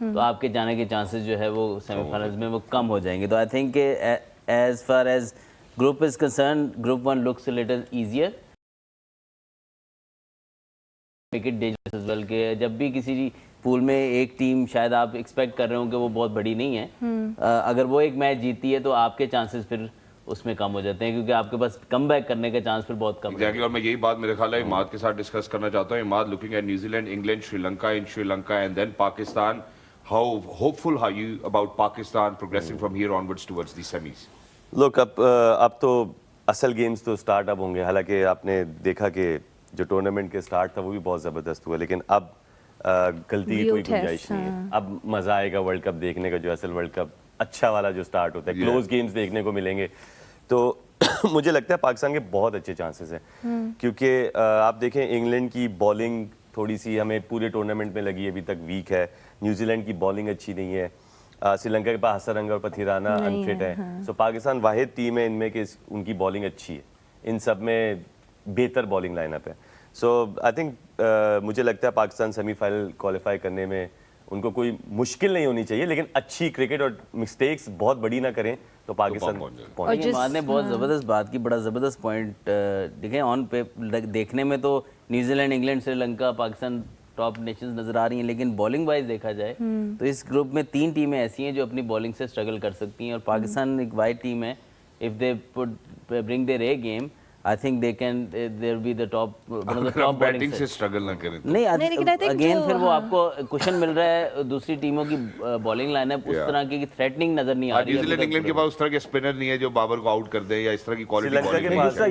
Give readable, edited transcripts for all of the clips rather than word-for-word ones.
تو آپ کے جانے کے چانسز جو ہے وہ سیمی فائنلز میں وہ کم ہو جائیں گے. تو آئی تھنک کہ as far as group is concerned, group 1 looks a little easier, make it dangerous as well, کہ جب بھی کسی پول میں ایک ٹیم شاید آپ ایکسپیکٹ کر رہے ہوں کہ وہ بہت بڑی نہیں ہے, اگر وہ ایک میچ جیتی ہے تو آپ کے چانسز پھر اس میں کم ہو جاتے ہیں, کیونکہ آپ کے پاس کم بیک کرنے کا چانس پھر بہت کم ہے. اور میں یہی بات میرے خیال ہے عماد کے ساتھ ڈسکس کرنا چاہتا ہوں. Imad, looking at New Zealand, England, Sri Lanka, in Sri Lanka and then Pakistan, how hopeful are you about Pakistan progressing from here onwards towards the semis? لوک اب تو اصل گیمز تو سٹارٹ اب ہوں گے. حالانکہ آپ نے دیکھا کہ جو ٹورنامنٹ کے سٹارٹ تھا وہ بھی بہت زبردست ہوا, لیکن اب غلطی کی کوئی گنجائش نہیں ہے. اب مزہ آئے گا ورلڈ کپ دیکھنے کا, جو اصل ورلڈ کپ اچھا والا جو سٹارٹ ہوتا ہے, کلوز گیمز دیکھنے کو ملیں گے. تو مجھے لگتا ہے پاکستان کے بہت اچھے چانسز ہیں, کیونکہ آپ دیکھیں انگلینڈ کی بالنگ تھوڑی سی ہمیں پورے ٹورنامنٹ میں لگی ابھی تک ویک ہے, نیوزی لینڈ کی بالنگ اچھی نہیں ہے, سری لنکا کے پاس حسرنگ اور پتھیرانا انفٹ ہے. سو پاکستان واحد ٹیم ہے ان میں کہ ان کی بالنگ اچھی ہے, ان سب میں بہتر بالنگ لائن اپ ہے. سو آئی تھنک مجھے لگتا ہے پاکستان سیمی فائنل کوالیفائی کرنے میں ان کو کوئی مشکل نہیں ہونی چاہیے, لیکن اچھی کرکٹ اور مسٹیکس بہت بڑی نہ کریں تو پاکستان پہنچ. عماد نے بہت زبردست بات کی, بڑا زبردست پوائنٹ. دیکھیں آن پہ دیکھنے میں تو New Zealand, England, Sri Lanka, Pakistan top nations نظر آ رہی ہیں, لیکن بالنگ وائز دیکھا جائے تو اس گروپ میں 3 ٹیمیں ایسی ہیں جو اپنی بالنگ سے اسٹرگل کر سکتی ہیں, اور پاکستان ایک وائٹ ٹیم ہے. If they bring there a game, I think they can, they'll be the top, one of the top batting سے اسٹرگل نہ کریں نہیں, اگین پھر وہ آپ کو کوشچن مل رہا ہے دوسری ٹیموں کی بالنگ لائن اپ اس طرح کی تھریٹننگ نظر نہیں آ رہی ہے. نیوزی لینڈ, انگلینڈ کے پاس اس طرح کے اسپنر نہیں ہے جو بابر کو آؤٹ کر دے, یا اس طرح کی کوالٹی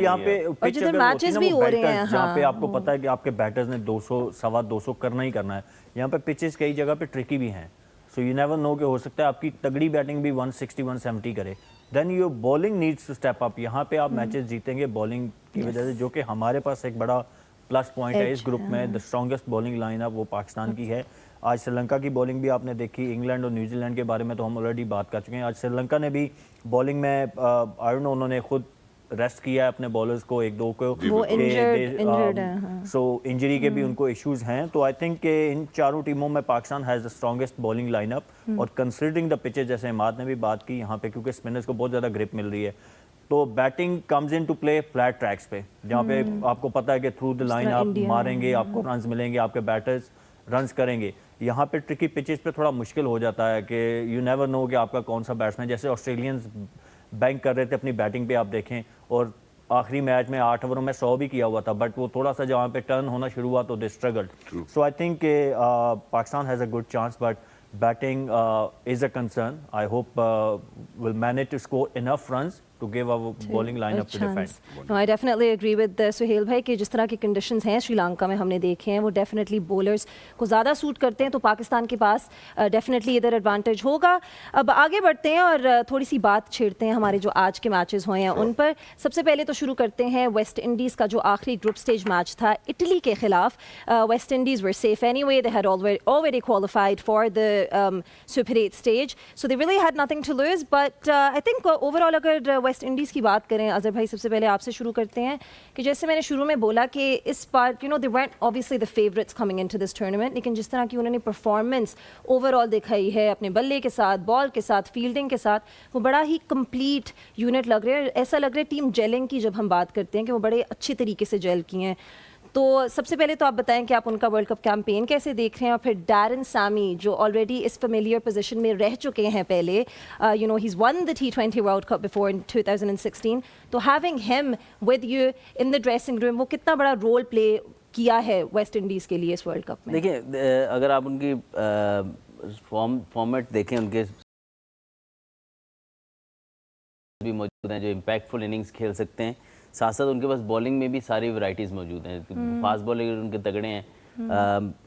یہاں پہ پچ اگر ہوتی ہے نا وہ بیٹرز, جہاں پہ آپ کو پتا ہے کہ آپ کے بیٹرز نے 200 سوا 200 کرنا ہی کرنا ہے, یہاں پہ پچز کئی جگہ پہ ٹرکی بھی ہیں. سو یو نیور نو کہ ہو سکتا ہے آپ کی تگڑی بیٹنگ بھی 160 170 کرے, then your bowling needs to step up. یہاں پہ آپ میچز جیتیں گے بالنگ کی وجہ سے, جو کہ ہمارے پاس ایک بڑا پلس پوائنٹ ہے اس گروپ میں. دا اسٹرانگسٹ بالنگ لائن اپ وہ پاکستان کی ہے. آج سری لنکا کی بالنگ بھی آپ نے دیکھی, انگلینڈ اور نیوزی لینڈ کے بارے میں تو ہم آلریڈی بات کر چکے ہیں. آج سری لنکا نے بھی بالنگ میں انہوں نے خود ریسٹ کیا ہے اپنے بالرز کو, 1-2 کو, سو انجری کے بھی ان کو ایشوز ہیں. تو آئی تھنک کہ ان چاروں ٹیموں میں Pakistan has the strongest bowling line up, اور کنسیڈرنگ دا پچز جیسے عماد نے بھی بات کی یہاں پہ, کیونکہ اسپنرز کو بہت زیادہ گرپ مل رہی ہے, تو batting comes into play flat tracks پہ, جہاں پہ آپ کو پتا ہے کہ تھرو دا لائن آپ ماریں گے, آپ کو رنز ملیں گے, آپ کے بیٹرز رنز کریں گے. یہاں پہ ٹرکی پچز پہ تھوڑا مشکل ہو جاتا ہے کہ یو نیور نو کہ آپ کا کون سا بیٹسمین, جیسے آسٹریلینز بینک کر رہے تھے اپنی بیٹنگ پہ, آپ دیکھیں, اور آخری میچ میں 8 اووروں میں 100 بھی کیا ہوا تھا, بٹ وہ تھوڑا سا جہاں پہ ٹرن ہونا شروع ہوا تو دے اسٹرگلڈ. سو آئی تھنک کہ Pakistan has a good chance, but batting is a concern. I hope will manage to score enough runs to give our bowling lineup to defend. No, I definitely agree with Sohail بھائی کہ جس طرح کی conditions ہیں سری لنکا میں ہم نے دیکھے ہیں وہ ڈیفینیٹلی بولرز کو زیادہ سوٹ کرتے ہیں, تو پاکستان کے پاس ڈیفینیٹلی ادھر ایڈوانٹیج ہوگا. اب آگے بڑھتے ہیں اور تھوڑی سی بات چھیڑتے ہیں ہمارے جو آج کے میچز ہوئے ہیں ان پر. سب سے پہلے تو شروع کرتے ہیں ویسٹ انڈیز کا جو آخری گروپ سٹیج میچ تھا اٹلی کے خلاف. West Indies were safe anyway, they had already qualified for the Super 8 stage, so they really had nothing to lose. But I think overall اگر ویسٹ انڈیز کی بات کریں, اظہر بھائی سب سے پہلے آپ سے شروع کرتے ہیں, کہ جیسے میں نے شروع میں بولا کہ اس بار they weren't obviously the favorites coming into this tournament, لیکن جس طرح کی انہوں نے پرفارمنس اوور آل دکھائی ہے اپنے بلے کے ساتھ, بال کے ساتھ, فیلڈنگ کے ساتھ, وہ بڑا ہی کمپلیٹ یونٹ لگ رہا ہے. ایسا لگ رہا ہے ٹیم جیلنگ کی جب ہم بات کرتے ہیں کہ وہ بڑے اچھے طریقے سے جیل کی ہیں. تو سب سے پہلے تو آپ بتائیں کہ آپ ان کا ورلڈ کپ کیمپین کیسے دیکھ رہے ہیں, اور پھر ڈیرن سیمی جو آلریڈی اس فیملیئر پوزیشن میں رہ چکے ہیں پہلے, he's won the T20 World Cup before in 2016, تو having him with you in the dressing room وہ کتنا بڑا رول پلے کیا ہے ویسٹ انڈیز کے لیے اس ورلڈ کپ میں؟ دیکھیں اگر آپ ان کی فارمیٹ دیکھیں, ان کے بھی موجود ہیں جو امپیکٹفل اننگز کھیل سکتے ہیں, ساتھ ساتھ ان کے پاس بالنگ میں بھی ساری ورائٹیز موجود ہیں. فاسٹ بالر ان کے تگڑے ہیں,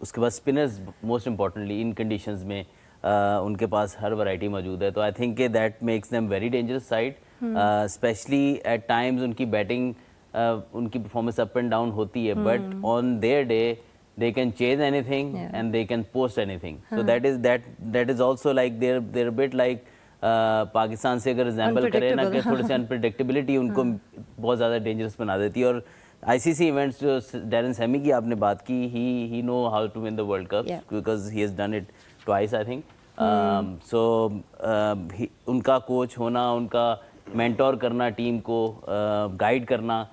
اس کے بعد اسپنرز موسٹ امپورٹنٹلی ان کنڈیشنز میں ان کے پاس ہر ورائٹی موجود ہے. تو آئی تھنک کہ that makes them very dangerous side, especially at times ان کی بیٹنگ ان کی پرفارمنس اپ اینڈ ڈاؤن ہوتی ہے, but on their day they can chase anything and they can post anything. So that is also like they're a bit like Pakistan سے اگر ریزیمبل کرے نا کہ تھوڑی سی انپریڈکٹیبلٹی ان کو بہت زیادہ ڈینجرس بنا دیتی ہے. اور آئی سی سی ایونٹس جو ڈیرن سیمی کی آپ نے بات کی, he know how to win the world cup because he has done it twice I think. So उनका कोच होना, उनका mentor करना टीम को, guide करना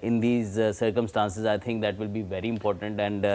in these circumstances, I think that will be very important. And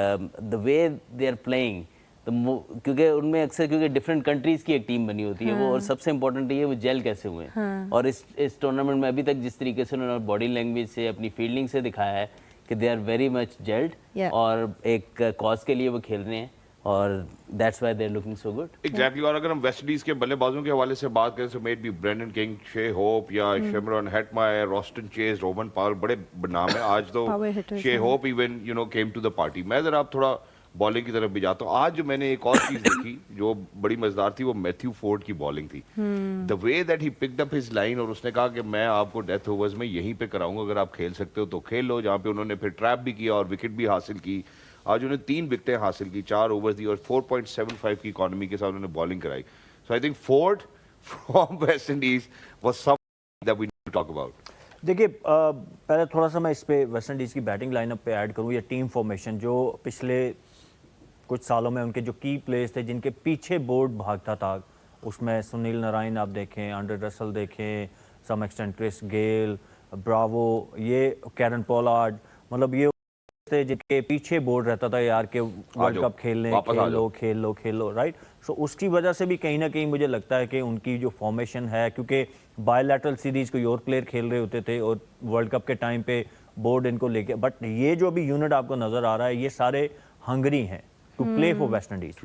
the way they are playing, क्योंकि उनमें अक्सर क्योंकि डिफरेंट कंट्रीज़ की एक टीम बनी होती है वो, और सबसे इम्पोर्टेंट ये वो जेल कैसे हुए हैं। और इस टूर्नामेंट में अभी तक जिस तरीके से उन्होंने बॉडी लैंग्वेज से, अपनी फील्डिंग से दिखाया है कि they are very much gelled और एक कॉज के लिए वो खेल रहे हैं, और that's why they are looking so good. Exactly. और अगर हम वेस्ट इंडीज के बल्लेबाजों के हवाले से बात करें, so might be Brandon King, Shai Hope या Shimron Hetmyer, Roston Chase, Rovman Powell, बड़े नाम है आज तो। Shai Hope even you know came to the party. मैं जरा आप थोड़ा बॉलिंग की तरफ भी जाता हूँ। आज मैंने एक और चीज देखी जो बड़ी मजेदार थी, वो मैथ्यू फोर्ड की बॉलिंग थी। The way that he picked up his line, और उसने कहा कि मैं आपको डेथ ओवर्स में यहीं पे कराऊंगा, अगर आप खेल सकते हो तो खेल लो, जहाँ पे उन्होंने फिर ट्रैप भी किया और विकेट भी हासिल की। आज उन्होंने 3 विकेटें हासिल की, 4 ओवर्स दी, और 4.75 की इकॉनमी के साथ उन्होंने बॉलिंग कराई। So I think Forde from West Indies was something that we need to talk about. देखिए पहले थोड़ा सा मैं इस पे वेस्ट इंडीज़ की बैटिंग लाइनअप पे ऐड करूँ, या टीम फॉर्मेशन जो पिछले कुछ सालों में उनके जो की प्लेयर्स थे जिनके पीछे बोर्ड भागता था, उसमें सुनील नारायण आप देखें, आंड्रे रसल देखें, some extent Chris Gayle, Bravo, ये कैरन पोलार्ड, मतलब ये थे जिनके पीछे बोर्ड रहता था यार कि वर्ल्ड कप खेल लो, राइट। सो उसकी वजह से भी कहीं ना कहीं मुझे लगता है कि उनकी जो फॉर्मेशन है, क्योंकि बायलैटरल सीरीज़ कोई और प्लेयर खेल रहे होते थे और वर्ल्ड कप के टाइम पे बोर्ड इनको लेके, बट ये जो अभी यूनिट आपको नज़र आ रहा है ये सारे हंगरी हैं to play for West Indies.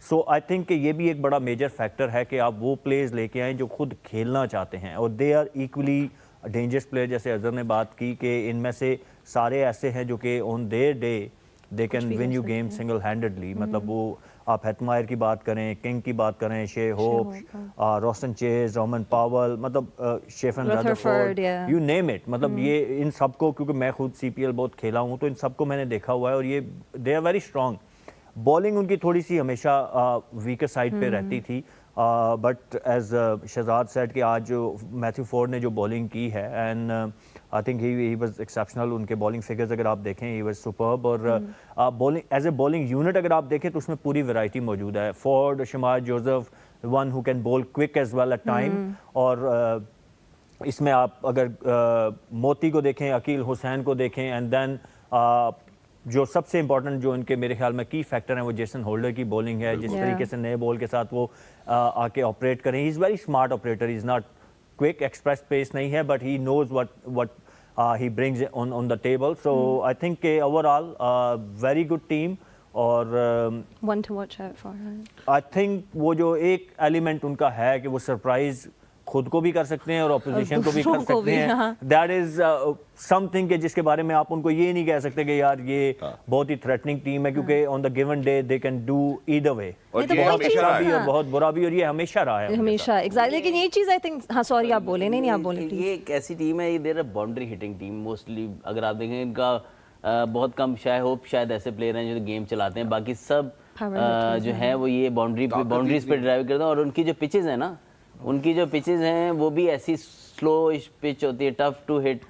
So I think कि ये भी एक बड़ा मेजर फैक्टर है कि आप वो प्लेयर्स लेके आएँ जो खुद खेलना चाहते हैं, और they are equally dangerous player. जैसे अजहर ने बात की कि इनमें से सारे ऐसे हैं जो कि on their day they can win you game single handedly. मतलब वो आप हेटमायर की बात करें, किंग की बात करें, शे होप, रॉस्टन चेज, रोमन पावल, मतलब chiffon Rutherford, you name it. मतलब ये इन सबको, क्योंकि मैं खुद CPL बहुत खेला हूँ तो इन सबको मैंने देखा हुआ है, और ये they are very strong. Bowling उनकी थोड़ी सी हमेशा वीकर साइड पे रहती थी, बट एज शहजाद सेड कि आज जो मैथ्यू फोर्ड ने जो बॉलिंग की है, and I think he was exceptional. उनके बॉलिंग फिगर्स अगर आप देखें, ही वाज सुपर्ब। और bowling as a bowling unit अगर आप देखें तो उसमें पूरी वैरायटी मौजूद है। Forde, Shamar Joseph, one who can bowl quick as well at time, और इसमें आप अगर मोती को देखें, अकील हुसैन को देखें, एंड देन जो सबसे इंपॉर्टेंट जो इनके मेरे ख्याल में की फैक्टर हैं वो जेसन होल्डर की बॉलिंग है। जिस तरीके से नए बॉल के साथ वो आके ऑपरेट करें, he is very smart operator, he is not quick express pace नहीं है, but he knows what he brings on the table. So I think के ओवरऑल वेरी गुड टीम, और one to watch out for. I think वो जो एक element उनका है कि वो सरप्राइज खुद को भी कर सकते हैं और ऑपोजिशन को भी कर सकते हैं, दैट इज समथिंग के जिसके बारे में आप उनको ये नहीं कह सकते कि यार ये बहुत ही थ्रेटनिंग टीम है, क्योंकि on the given day they can do either way, और ये हमेशा भी और बहुत बुरा भी, और ये हमेशा रहा है हमेशा। एग्जैक्टली। लेकिन ये चीज़ आई थिंक, हाँ सॉरी आप बोले, नहीं आप बोले। ये एक ऐसी टीम है, ये देर बाउंड्री हिटिंग टीम मोस्टली। अगर आप देखें इनका बहुत कम शायद ऐसे प्लेयर हैं जो गेम चलाते हैं, बाकी सब जो है वो ये बाउंड्रीज पे ड्राइव करते हैं। और उनकी जो पिचेस है ना, उनकी जो पिचेस हैं वो भी ऐसी स्लो पिच होती है, tough to hit,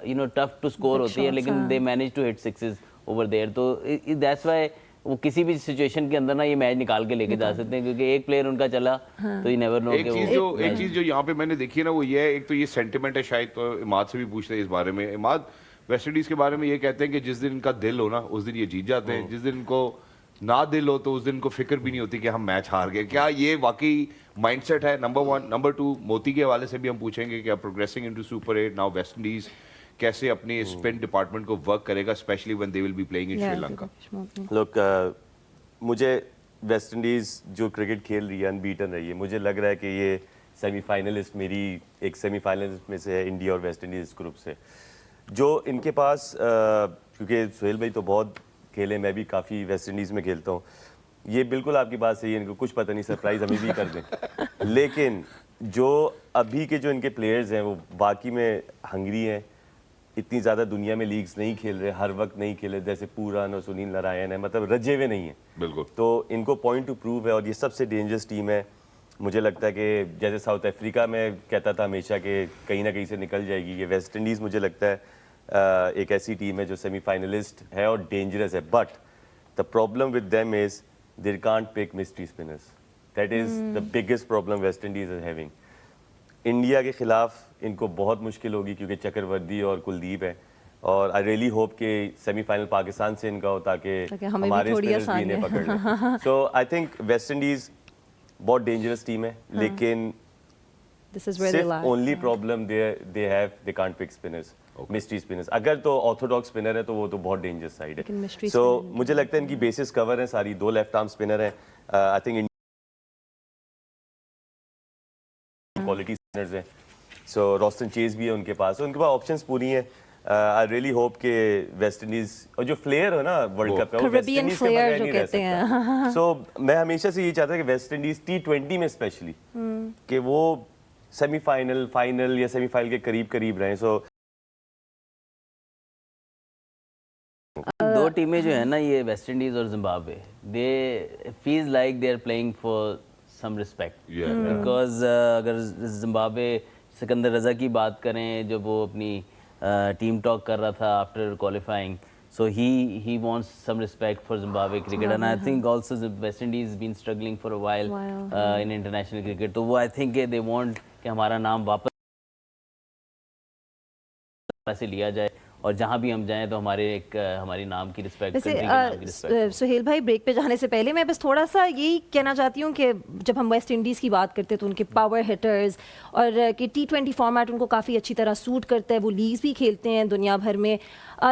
you know tough to score होती है, लेकिन they manage to hit sixes over there. तो दैट्स व्हाई वो किसी भी सिचुएशन के अंदर ना ये मैच निकाल के लेके जा सकते हैं, क्योंकि एक प्लेयर उनका चला तो यू नेवर नो। एक चीज जो यहाँ पे मैंने देखी है ना, वो ये है, एक तो ये सेंटिमेंट है, शायद तो इमाद से भी पूछते हैं इस बारे में। इमाद, वेस्ट इंडीज के बारे में ये कहते हैं कि जिस दिन इनका दिल हो ना उस दिन ये जीत जाते हैं, जिस दिन इनको ना दिल हो तो उस दिन को फिक्र भी नहीं होती कि हम मैच हार गए। क्या ये वाकई माइंडसेट है? नंबर 1। नंबर 2, मोती के हवाले से भी हम पूछेंगे कि progressing into super 8 now, West Indies कैसे अपनी स्पिन डिपार्टमेंट को वर्क करेगा, specially when they will be playing in Sri Lanka. लोग मुझे वेस्ट इंडीज जो क्रिकेट खेल रही है, अनबीटन रही है, मुझे लग रहा है कि ये सेमीफाइनलिस्ट, मेरी एक सेमीफाइनलिस्ट में से है इंडिया और वेस्ट इंडीज ग्रुप से। जो इनके पास क्योंकि सुहेल भाई तो बहुत खेले, मैं भी काफ़ी वेस्ट इंडीज़ में खेलता हूँ, ये बिल्कुल आपकी बात सही है, इनको कुछ पता नहीं, सरप्राइज हमें भी कर दें। लेकिन जो अभी के जो इनके प्लेयर्स हैं वो वाकई में हंगरी हैं, इतनी ज़्यादा दुनिया में लीग्स नहीं खेल रहे, हर वक्त नहीं खेले, जैसे पूरन और सुनील नारायण है, मतलब रजे हुए नहीं है बिल्कुल। तो इनको पॉइंट टू प्रूव है, और ये सबसे डेंजरस टीम है। मुझे लगता है कि जैसे साउथ अफ्रीका में कहता था हमेशा कि कहीं ना कहीं से निकल जाएगी, ये वेस्ट इंडीज़ मुझे लगता है एक ऐसी टीम है जो सेमीफाइनलिस्ट है और डेंजरस है। But the problem with them is they can't pick mystery spinners. That is the biggest problem West Indies is having. India के खिलाफ इनको बहुत मुश्किल होगी क्योंकि चक्रवर्ती और कुलदीप है और आई रियली होप कि सेमीफाइनल पाकिस्तान से इनका हो ताकि हमारे स्पिनर्स भी इन्हें पकड़ लें. So I think West Indies बहुत डेंजरस टीम है लेकिन सिर्फ only problem they have they can't pick spinners mystery spinners. अगर तो ऑर्थोडॉक्स स्पिनर है तो वो तो बहुत डेंजरस साइड है. सो मुझे लगता है इनकी बेसिस कवर है सारी. 2 लेफ्ट आर्म स्पिनर हैं. आई थिंक क्वालिटी स्पिनर्स हैं. सो रॉस्टन चेज भी है उनके पास ऑप्शंस पूरी हैं. आई रियली होप के वेस्ट इंडीज और जो फ्लेयर है ना वर्ल्ड कप का वो वेस्ट इंडीज के बगैर नहीं रह सकता. सो मैं हमेशा से ये चाहता कि वेस्ट इंडीज T20 में स्पेशली कि वो सेमीफाइनल फाइनल या सेमीफाइनल के करीब रहे. सो दो टीमें जो है ना ये वेस्ट इंडीज और Zimbabwe they feels like they are playing for some respect because अगर जिम्बाब्वे सिकंदर रजा की बात करें जब वो अपनी टीम टॉक कर रहा था after qualifying so he wants some respect for Zimbabwe cricket and I think also the West Indies has been struggling for a while in international cricket. तो वो I think they want कि हमारा नाम वापस से लिया जाए और जहाँ भी हम जाएं तो हमारी नाम की रिस्पेक्ट कंट्री के नाम की रिस्पेक्ट. सुहेल भाई ब्रेक पे जाने से पहले मैं बस थोड़ा सा यही कहना चाहती हूँ कि जब हम वेस्ट इंडीज़ की बात करते हैं तो उनके पावर हिटर्स और कि T20 फॉर्मेट उनको काफ़ी अच्छी तरह सूट करता है. वो लीग्स भी खेलते हैं दुनिया भर में.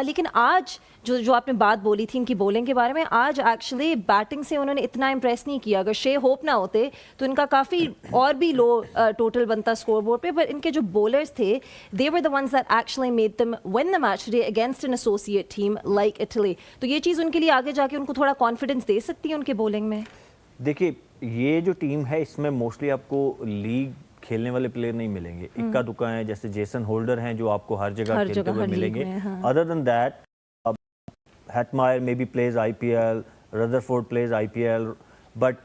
लेकिन आज जो आपने बात बोली थी इनकी बॉलिंग के बारे में, आज एक्चुअली बैटिंग से उन्होंने इतना इम्प्रेस नहीं किया. अगर शे होप ना होते तो इनका काफ़ी और भी लो टोटल बनता स्कोर बोर्ड पे. पर इनके जो बॉलर्स थे they were the ones that actually made them win the match today against an associate team like Italy. तो ये चीज़ उनके लिए आगे जाके उनको थोड़ा कॉन्फिडेंस दे सकती है उनके बॉलिंग में. देखिए ये जो टीम है इसमें मोस्टली आपको लीग खेलने वाले प्लेयर नहीं मिलेंगे. इक्का दुक्का हैं जैसे जेसन होल्डर हैं जो आपको हर जगह खेलते हुए मिलेंगे. Other than that Hetmeyer maybe plays IPL, Rutherford plays IPL, but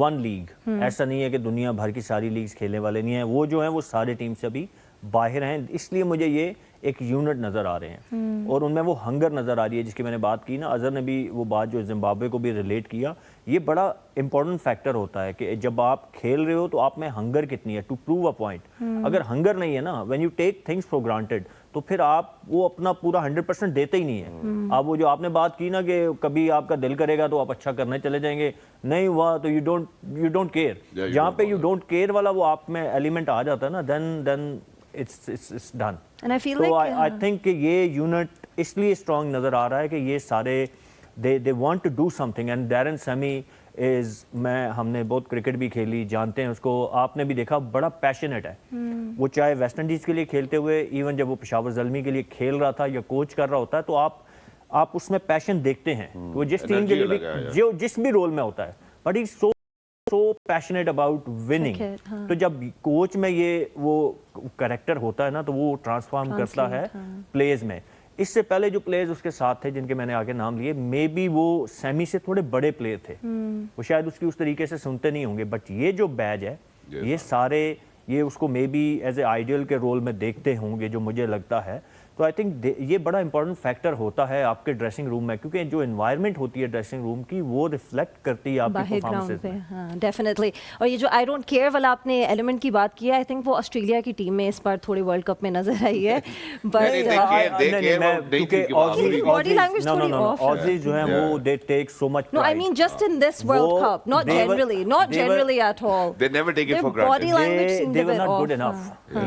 one league. ऐसा नहीं है कि दुनिया भर की सारी लीग्स खेलने वाले नहीं हैं. वो जो हैं वो सारे टीम से अभी बाहर हैं. इसलिए मुझे ये एक यूनिट नज़र आ रहे हैं और उनमें वो हंगर नज़र आ रही है जिसकी मैंने बात की ना. अजहर ने भी वो बात जो जिम्बाब्वे को भी रिलेट किया. ये बड़ा इंपॉर्टेंट फैक्टर होता है कि जब आप खेल रहे हो तो आप में हंगर कितनी है टू प्रूव अ पॉइंट. अगर हंगर नहीं है ना, when you take things for granted, तो फिर आप वो अपना पूरा 100% देते ही नहीं है. आप वो जो आपने बात की ना कि कभी आपका दिल करेगा तो आप अच्छा करने चले जाएंगे, नहीं हुआ तो यू डोंट केयर. जहाँ पे यू डोंट केयर वाला वो आप में एलिमेंट आ जाता है ना, then it's done. And I feel so like I think कि ये यूनिट इसलिए स्ट्रॉन्ग नज़र आ रहा है कि ये सारे they want to do something and Darren Sammy हमने बहुत क्रिकेट भी खेली, जानते हैं उसको. आपने भी देखा बड़ा पैशनेट है. वो चाहे वेस्ट इंडीज़ के लिए खेलते हुए, इवन जब वो पेशावर ज़ल्मी के लिए खेल रहा था या कोच कर रहा होता है तो आप उसमें पैशन देखते हैं. वो जिस टीम के लिए भी जो जिस भी रोल में होता है, but he so passionate about winning. तो जब कोच में ये वो कैरेक्टर होता है ना तो वो ट्रांसफॉर्म करता है प्लेयर्स में. इससे पहले जो प्लेयर्स उसके साथ थे जिनके मैंने आगे नाम लिए, मे बी वो सैमी से थोड़े बड़े प्लेयर थे, वो शायद उसकी उस तरीके से सुनते नहीं होंगे. बट ये जो बैच है ये सारे ये उसको maybe as a ideal के रोल में देखते होंगे जो मुझे लगता है. तो आई थिंक ये बड़ा इंपॉर्टेंट फैक्टर होता है आपके ड्रेसिंग रूम में, क्योंकि जो एनवायरनमेंट होती है ड्रेसिंग रूम की वो रिफ्लेक्ट करती है आपकी परफॉर्मेंसेस में. हाँ डेफिनेटली. और ये जो आई डोंट केयर वाला आपने एलिमेंट की बात किया, आई थिंक वो ऑस्ट्रेलिया की टीम में इस बार थोड़े वर्ल्ड कप में नजर आई है. ऑजीज जो हैं वो they take so much. No I mean just in this World Cup, not generally at all. They never take it for granted. Body language seemed they a were bit not good off. enough.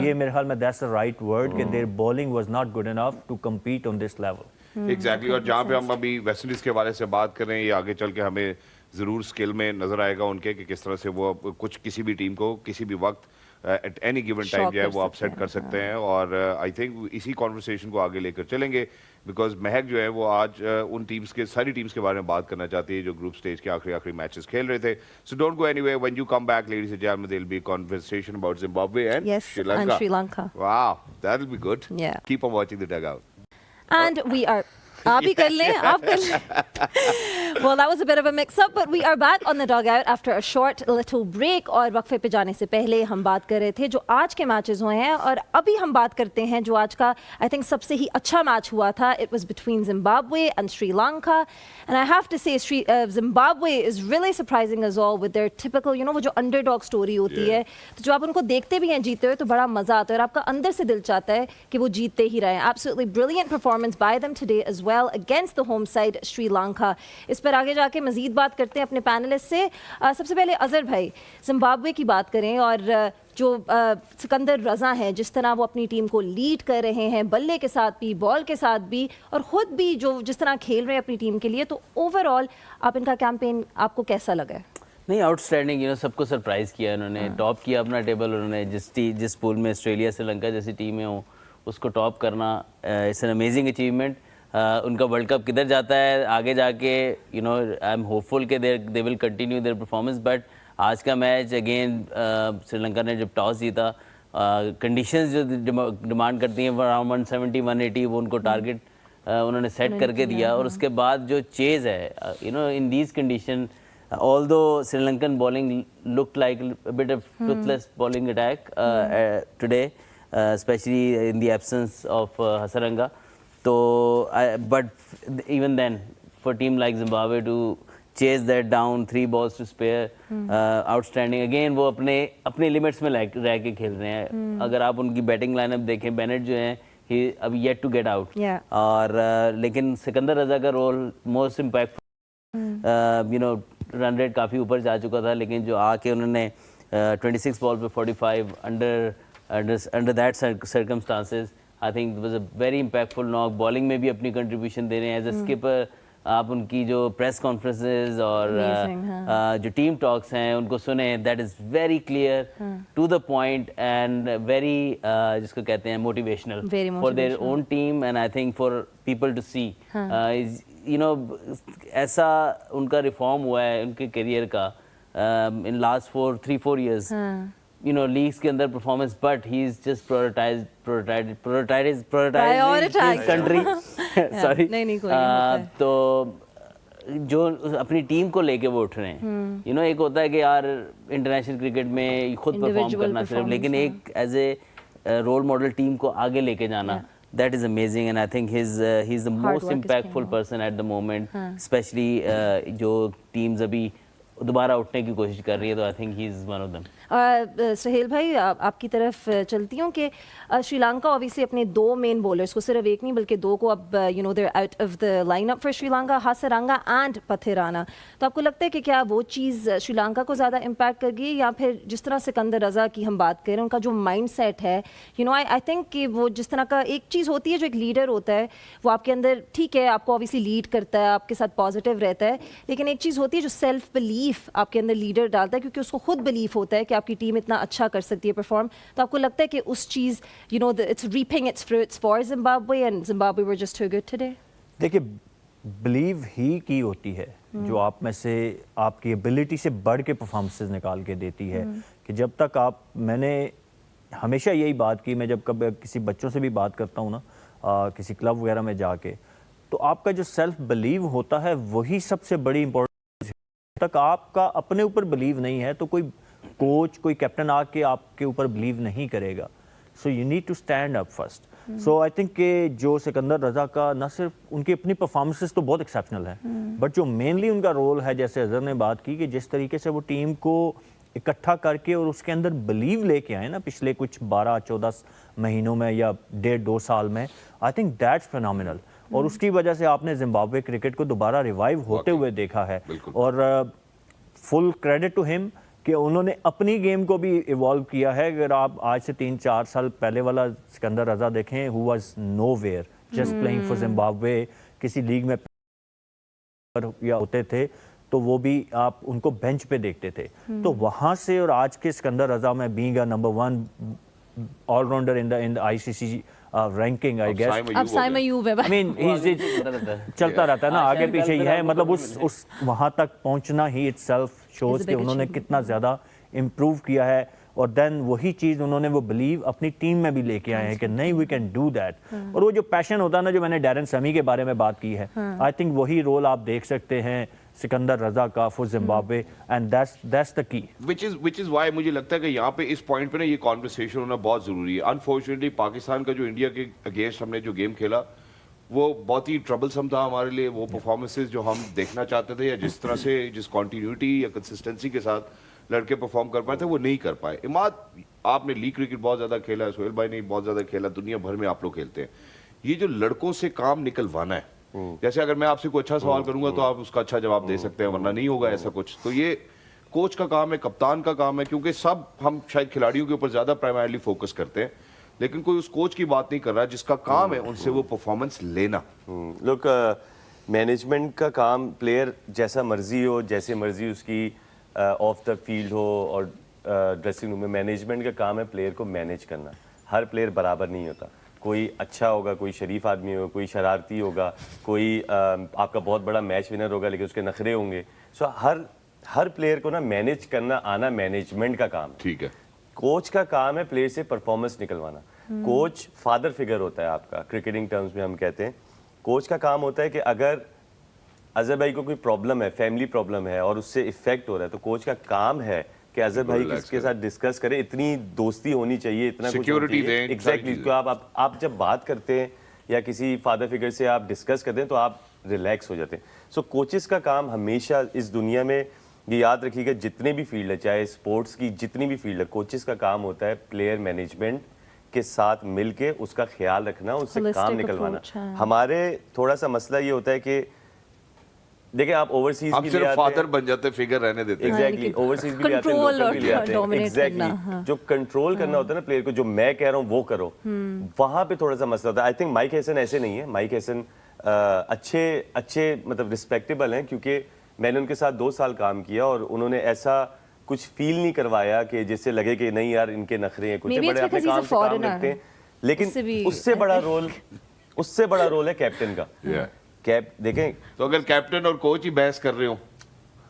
ये मेरे ख्याल में that's the right word कि their bowling was not good enough to compete on this level. Exactly. और जहाँ पे हम अभी वेस्ट इंडीज के बारे से बात कर रहे हैं, ये आगे चल के हमें ज़रूर स्किल में नज़र आएगा उनके कि किस तरह से वो कुछ किसी भी टीम को किसी भी वक्त एट एनी गिवन टाइम जो है वो अपसेट कर सकते हैं. और आई थिंक इसी कॉन्वर्सेशन को आगे लेकर चलेंगे बिकॉज महक जो है वो आज उन टीम्स के सारी टीम्स के बारे में बात करना चाहती है जो ग्रुप स्टेज के आखिरी मैचेस खेल रहे थे. So don't go anywhere. When you come back ladies and gentleman, there will be conversation about Zimbabwe and Sri Lanka. Wow, that will be good. Keep on watching the dugout. And we are आप ही कर लें, आप कर लें. Well, that was a bit of a mix-up, but we are back on the dugout after a short little break. और वक्फे पे जाने से पहले हम बात कर रहे थे जो आज के मैचेस हुए हैं, और अभी हम बात करते हैं जो आज का आई थिंक सबसे ही अच्छा मैच हुआ था. It was between Zimbabwe and Sri Lanka, and I have to say Zimbabwe is really surprising us all with their typical, you know, वो जो underdog story होती है, तो जो आप उनको देखते भी हैं जीते हुए तो बड़ा मज़ा आता है और आपका अंदर से दिल चाहता है कि वो जीतते ही रहें. Absolutely brilliant performance by them today as well against the home side Sri Lanka. इस पर आगे जाके मज़ीद बात करते हैं अपने पैनलिस्ट से. सबसे पहले अज़हर भाई, जिम्बाब्वे की बात करें और जो सिकंदर रज़ा हैं, जिस तरह वो अपनी टीम को लीड कर रहे हैं बल्ले के साथ भी, बॉल के साथ भी, और ख़ुद भी जो जिस तरह खेल रहे हैं अपनी टीम के लिए, तो ओवरऑल आप इनका कैंपेन आपको कैसा लगा है? नहीं, आउटस्टैंडिंग, यू नो, सबको सरप्राइज़ किया इन्होंने. टॉप किया अपना टेबल उन्होंने. जिस पूल में ऑस्ट्रेलिया श्रीलंका जैसी टीमें हों उसको टॉप करना इट्स एन अमेजिंग अचीवमेंट. उनका वर्ल्ड कप किधर जाता है आगे जाके, you know, I am hopeful कि they will continue their performance. But आज का मैच अगेन श्रीलंका ने जब टॉस जीता, कंडीशंस जो डिमांड करती हैं अराउंड 170 180 वो उनको टारगेट उन्होंने सेट करके दिया. और उसके बाद जो चेज़ है, you know, in these condition, although Sri Lankan bowling looked like a bit of toothless bowling attack today, especially in the absence of Hasaranga. So, but even then, for a team like Zimbabwe to chase that down, 3 balls to spare, outstanding. Again, वो अपने limits में रह के खेल रहे हैं. अगर आप उनकी बैटिंग लाइनअप देखें, बेनेट जो हैं, he अभी yet to get out. और लेकिन सिकंदर रज़ा का role most impactful, you know, run rate काफ़ी ऊपर जा चुका था, लेकिन जो आके उन्होंने 26 बॉल पे 45 under that circumstances, I think was a very impactful knock. Bowling में भी अपनी कंट्रीब्यूशन दे रहे हैं एज अ स्किपर. आप उनकी जो प्रेस कॉन्फ्रेंसेस और जो टीम टॉक्स हैं उनको सुने, that is very clear, to the point, and very जिसको कहते हैं motivational for their own team, and I think for people to see. You know, ऐसा उनका रिफॉर्म हुआ है उनके करियर का in last 3-4 years. You know, leagues के अंदर performance, but he's just prioritized his country. Sorry. नहीं कोई नहीं. तो जो अपनी टीम को लेके वो उठ रहे हैं. You know, एक होता है कि यार इंटरनेशनल क्रिकेट में खुद परफॉर्म करना सिर्फ, लेकिन एक as a role model team को आगे लेके जाना, that is amazing, and I think he's the most impactful person at the moment, especially जो teams अभी दोबारा उठने की कोशिश कर रही है, तो I think he is one of them. Suhail भाई, आपकी तरफ चलती हूँ कि श्रीलंका ऑब्वियसली अपने 2 मेन बॉलर्स को, सिर्फ एक नहीं बल्कि 2 को, अब you know they're out of the lineup for Sri Lanka, Hasaranga and Pathirana. तो आपको लगता है कि क्या वो चीज़ श्रीलंका को ज़्यादा इम्पैक्ट करेगी, या फिर जिस तरह सिकंदर रज़ा की हम बात करें, उनका जो माइंड सेट है, यू नो, आई थिंक कि वो जिस तरह का एक चीज़ होती है जो एक लीडर होता है, वो आपके अंदर, ठीक है, आपको ऑब्वियसली लीड करता है, आपके साथ पॉजिटिव रहता है, लेकिन एक चीज़ होती है जो सेल्फ बिलीफ आपके अंदर लीडर डालता है, क्योंकि उसको खुद बिलीफ होता है कि आपकी टीम इतना अच्छा कर सकती है परफॉर्म. तो आपको लगता है कि उस चीज़, you know, it's reaping its fruits for Zimbabwe, and Zimbabwe were just too good today? देखिए, बिलीव ही की होती है जो आप में से आपकी एबिलिटी से बढ़ के परफॉर्मेंसेस निकाल के देती है. कि जब तक आप, मैंने हमेशा यही बात की, मैं जब कभी किसी बच्चों से भी बात करता हूँ ना, किसी क्लब वगैरह में जाके, तो आपका जो सेल्फ बिलीव होता है वही सबसे बड़ी इंपॉर्टेंट. तक आपका अपने ऊपर बिलीव नहीं है तो कोई कोच, कोई कैप्टन आके आपके ऊपर बिलीव नहीं करेगा. So you need to stand up first. So I think कि जो सिकंदर रज़ा का, न सिर्फ उनकी अपनी परफॉर्मेंसेस तो बहुत एक्सेप्शनल है, बट जो मेनली उनका रोल है, जैसे अज़हर ने बात की, कि जिस तरीके से वो टीम को इकट्ठा करके और उसके अंदर बिलीव लेके आए ना पिछले कुछ 12-14 महीनों में या 1.5-2 साल में, आई थिंक दैट्स फिनोमिनल. और उसकी वजह से आपने जिम्बाब्वे क्रिकेट को दोबारा रिवाइव होते हुए देखा है. और फुल क्रेडिट टू हिम कि उन्होंने अपनी गेम को भी इवॉल्व किया है. अगर आप आज से 3-4 साल पहले वाला सिकंदर रज़ा देखें, who was nowhere, just playing for Zimbabwe, किसी लीग में या होते थे तो वो भी आप उनको बेंच पे देखते थे. तो वहाँ से और आज के सिकंदर रज़ा में being number 1 allrounder in the ICC ranking, I guess. अब साइम अयूब है, आई मीन चलता रहता है ना, आगे पीछे ही है. मतलब उस वहाँ तक पहुँचना ही इटसेल्फ शोज कि उन्होंने कितना ज़्यादा इम्प्रूव किया है. और देन वही चीज़ उन्होंने वो बिलीव अपनी टीम में भी लेके आए हैं कि नहीं, वी कैन डू दैट. और वो जो पैशन होता है ना, जो मैंने डैरन समी के बारे में बात की है, आई थिंक वही रोल आप देख सकते हैं सिकंदर रजा का for Zimbabwe, and that's the key. which is why मुझे लगता है कि यहाँ पे इस पॉइंट पे ना ये कॉन्वर्सेशन होना बहुत जरूरी है. अनफॉर्चुनेटली पाकिस्तान का जो इंडिया के अगेंस्ट हमने जो गेम खेला वो बहुत ही ट्रबलसम था हमारे लिए. वो परफॉर्मेंसेज जो हम देखना चाहते थे या जिस तरह से जिस कॉन्टीन्यूटी या कंसिस्टेंसी के साथ लड़के परफॉर्म कर पाए थे वो नहीं कर पाए. इमाद, आपने लीग क्रिकेट बहुत ज़्यादा खेला है, सोहेल भाई ने बहुत ज़्यादा खेला, दुनिया भर में आप लोग खेलते हैं. ये जो लड़कों से काम निकलवाना है, जैसे अगर मैं आपसे कोई अच्छा सवाल करूंगा तो आप उसका अच्छा जवाब दे सकते हैं, वरना नहीं होगा ऐसा कुछ. तो ये कोच का काम है, कप्तान का काम है, क्योंकि सब हम शायद खिलाड़ियों के ऊपर ज़्यादा प्राइमरीली फोकस करते हैं, लेकिन कोई उस कोच की बात नहीं कर रहा जिसका काम है उनसे वो परफॉर्मेंस लेना. लोग मैनेजमेंट का काम, प्लेयर जैसा मर्जी हो, जैसे मर्जी उसकी ऑफ द फील्ड हो और ड्रेसिंग रूम में, मैनेजमेंट का काम है प्लेयर को मैनेज करना. हर प्लेयर बराबर नहीं होता. कोई अच्छा होगा, कोई शरीफ आदमी होगा, कोई शरारती होगा, कोई आपका बहुत बड़ा मैच विनर होगा लेकिन उसके नखरे होंगे. सो हर प्लेयर को ना मैनेज करना आना मैनेजमेंट का काम है. ठीक है. कोच का काम है प्लेयर से परफॉर्मेंस निकलवाना. कोच फादर फिगर होता है आपका, क्रिकेटिंग टर्म्स में हम कहते हैं. कोच का काम होता है कि अगर अजहर भाई को कोई प्रॉब्लम है, फैमिली प्रॉब्लम है और उससे इफेक्ट हो रहा है, तो कोच का काम है कि अजहर भाई के साथ डिस्कस करे. इतनी दोस्ती होनी चाहिए, इतना सिक्योरिटी दें. एग्जैक्टली. तो आप जब बात करते हैं या किसी फादर फिगर से आप डिस्कस करते हैं तो आप रिलैक्स हो जाते हैं. सो कोचेस का काम हमेशा इस दुनिया में, ये याद रखिएगा, जितने भी फील्ड है, चाहे स्पोर्ट्स की जितनी भी फील्ड है, कोचेस का काम होता है प्लेयर मैनेजमेंट के साथ मिलके उसका ख्याल रखना, उससे काम निकलवाना. हमारे थोड़ा सा मसला ये होता है कि देखिए आप ओवरसीज हम सिर्फ फादर बन जाते, फिगर रहने देते हैं. एग्जैक्टली. ओवरसीज भी आते हैं, लोकल भी आते हैं. एग्जैक्टली. जो कंट्रोल करना होता है ना प्लेयर को, जो मैं कह रहा हूँ वो करो, वहां पे थोड़ा सा मसला होता है. आई थिंक माइक हैसन ऐसे नहीं है. माइक हैसन अच्छे मतलब रिस्पेक्टेबल हैं, क्योंकि मैंने उनके साथ 2 साल काम किया और उन्होंने ऐसा कुछ फील नहीं करवाया कि जिससे लगे कि नहीं यार इनके नखरे हैं, कुछ बड़े अपने काम से काम रखते हैं. लेकिन उससे बड़ा रोल है कैप्टन का. देखें, तो अगर कैप्टन और कोच ही बहस कर रहे हो,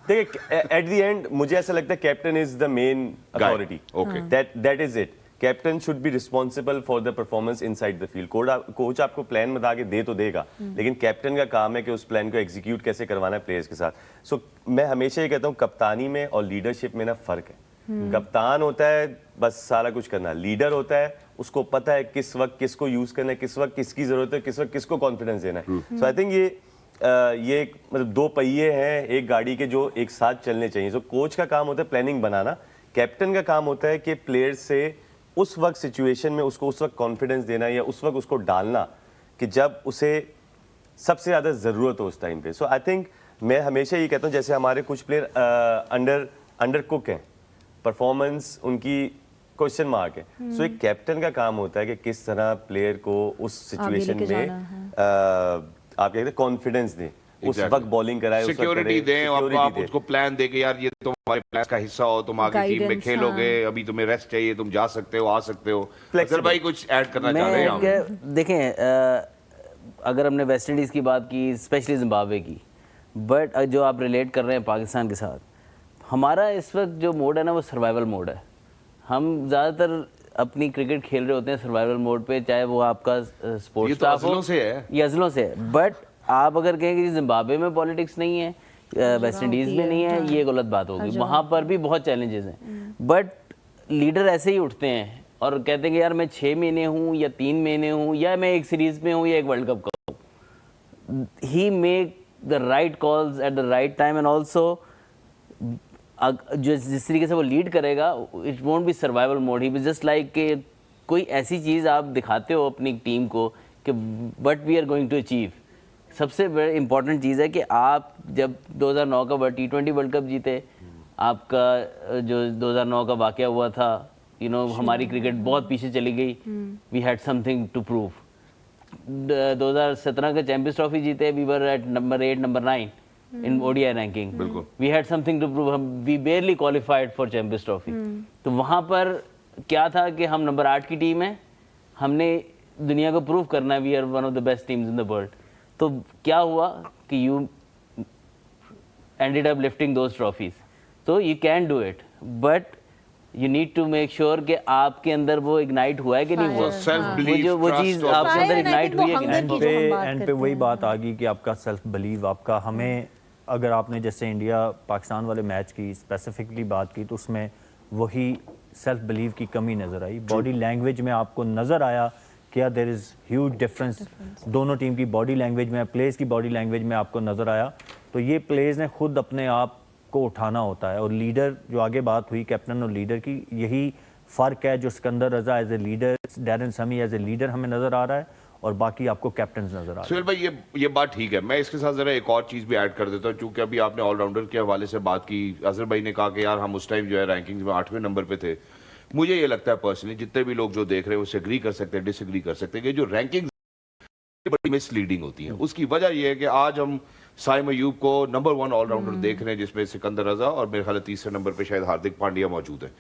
देखिए एट द एंड मुझे ऐसा लगता है captain is the main authority. Okay. That is it. Captain should be responsible for the performance inside the field. Coach आपको प्लान बता के दे तो देगा, लेकिन कैप्टन का काम है कि उस प्लान को एग्जीक्यूट कैसे करवाना है प्लेयर्स के साथ. सो मैं हमेशा ये कहता हूँ कप्तानी में और लीडरशिप में ना फर्क है. कप्तान होता है बस सारा कुछ करना. लीडर होता है, उसको पता है किस वक्त किसको यूज करना है, किस वक्त किसकी जरूरत है, किस वक्त किसको कॉन्फिडेंस देना है. सो आई थिंक ये मतलब 2 पहिए हैं एक गाड़ी के जो एक साथ चलने चाहिए. सो कोच का काम होता है प्लानिंग बनाना. कैप्टन का काम होता है कि प्लेयर्स से उस वक्त सिचुएशन में उसको उस वक्त कॉन्फिडेंस देना या उस वक्त उसको डालना कि जब उसे सबसे ज़्यादा ज़रूरत हो उस टाइम पे. सो आई थिंक मैं हमेशा ये कहता हूँ, जैसे हमारे कुछ प्लेयर अंडर कुक हैं, परफॉर्मेंस उनकी क्वेश्चन मार्क है. सो एक कैप्टन का काम होता है कि किस तरह प्लेयर को उस सिचुएशन में आप कहते हैं कॉन्फिडेंस दें, उस वक्त बॉलिंग कराए, सिक्योरिटी दें, आप उसको प्लान दे के यार ये तुम हमारे प्लान का हिस्सा हो, तुम आगे टीम में खेलोगे, अभी तुम्हें रेस्ट चाहिए, तुम जा सकते हो, आ सकते हो. अगर भाई कुछ ऐड करना चाह रहे हैं. देखें, अगर हमने वेस्ट इंडीज़ की बात की, स्पेशली जिम्बाब्वे की, बट जो आप रिलेट कर रहे हैं पाकिस्तान के साथ, हमारा इस वक्त जो मोड है ना वो सर्वाइवल मोड है. हम ज़्यादातर अपनी क्रिकेट खेल रहे होते हैं सर्वाइवल मोड पे, चाहे वो आपका स्पोर्ट्स स्टाफ हो या अजलों से है. बट आप अगर कहें कि जिम्बाब्वे में पॉलिटिक्स नहीं है, वेस्ट इंडीज़ में नहीं है, ये गलत बात होगी. वहाँ पर भी बहुत चैलेंजेस हैं, बट लीडर ऐसे ही उठते हैं और कहते हैं कि यार मैं 6 महीने हूँ या 3 महीने हूँ या मैं एक सीरीज़ में हूँ या एक वर्ल्ड कप का हूँ. He make the right calls at the right time, and also जो जिस तरीके से वो लीड करेगा, it won't be survival mode. He just like कि कोई ऐसी चीज़ आप दिखाते हो अपनी टीम को कि what we are going to achieve. सबसे बड़ी इंपॉर्टेंट चीज़ है कि आप जब 2009 का T20 वर्ल्ड कप जीते, आपका जो 2009 का वाक़या हुआ था, हमारी क्रिकेट बहुत पीछे चली गई. We had something to prove. 2017 का चैंपियंस ट्रॉफी जीते, we were at number 8, number 9 in ODI ranking. We had something to prove. We barely qualified for Champions Trophy. तो वहाँ पर क्या था कि हम नंबर 8 की टीम है, हमने दुनिया को प्रूव करना है, we are one of the best teams in the world. तो क्या हुआ कि you ended up lifting those trophies. So you can do it, but you need to make sure कि आपके अंदर वो ignite हुआ है कि नहीं हुआ. वो चीज़ आपके अंदर ignite हुई है कि नहीं. एंड पे वही बात आ गई कि आपका सेल्फ बिलीव, आपका हमें اگر آپ نے جیسے انڈیا پاکستان والے میچ کی اسپیسیفکلی بات کی تو اس میں وہی سیلف بلیو کی کمی نظر آئی. باڈی لینگویج میں آپ کو نظر آیا کیا دیر از ہیوج ڈفرینس دونوں ٹیم کی باڈی لینگویج میں, پلیئرز کی باڈی لینگویج میں آپ کو نظر آیا. تو یہ پلیئرز نے خود اپنے آپ کو اٹھانا ہوتا ہے. اور لیڈر جو آگے بات ہوئی کیپٹن اور لیڈر کی, یہی فرق ہے جو Sikandar Raza as a leader, Daren Sammy as a leader ہمیں نظر آ رہا ہے اور باقی آپ کو کیپٹنز نظر آ رہے ہیں. سہیل بھائی یہ بات ٹھیک ہے, میں اس کے ساتھ ذرا ایک اور چیز بھی ایڈ کر دیتا ہوں, چونکہ ابھی آپ نے آل راؤنڈر کے حوالے سے بات کی. اظہر بھائی نے کہا کہ یار ہم اس ٹائم جو ہے رینکنگ میں 8ویں نمبر پہ تھے. مجھے یہ لگتا ہے پرسنلی, جتنے بھی لوگ جو دیکھ رہے ہیں اسے اگری کر سکتے ہیں, ڈس اگری کر سکتے ہیں, کہ جو رینکنگ بڑی مس لیڈنگ ہوتی ہیں. اس کی وجہ یہ ہے کہ آج ہم سائم ایوب کو نمبر 1 آل راؤنڈر دیکھ رہے ہیں, جس میں سکندر رضا اور میرے خیال ہے تیسرے نمبر پہ شاید ہاردک پانڈیا موجود ہیں.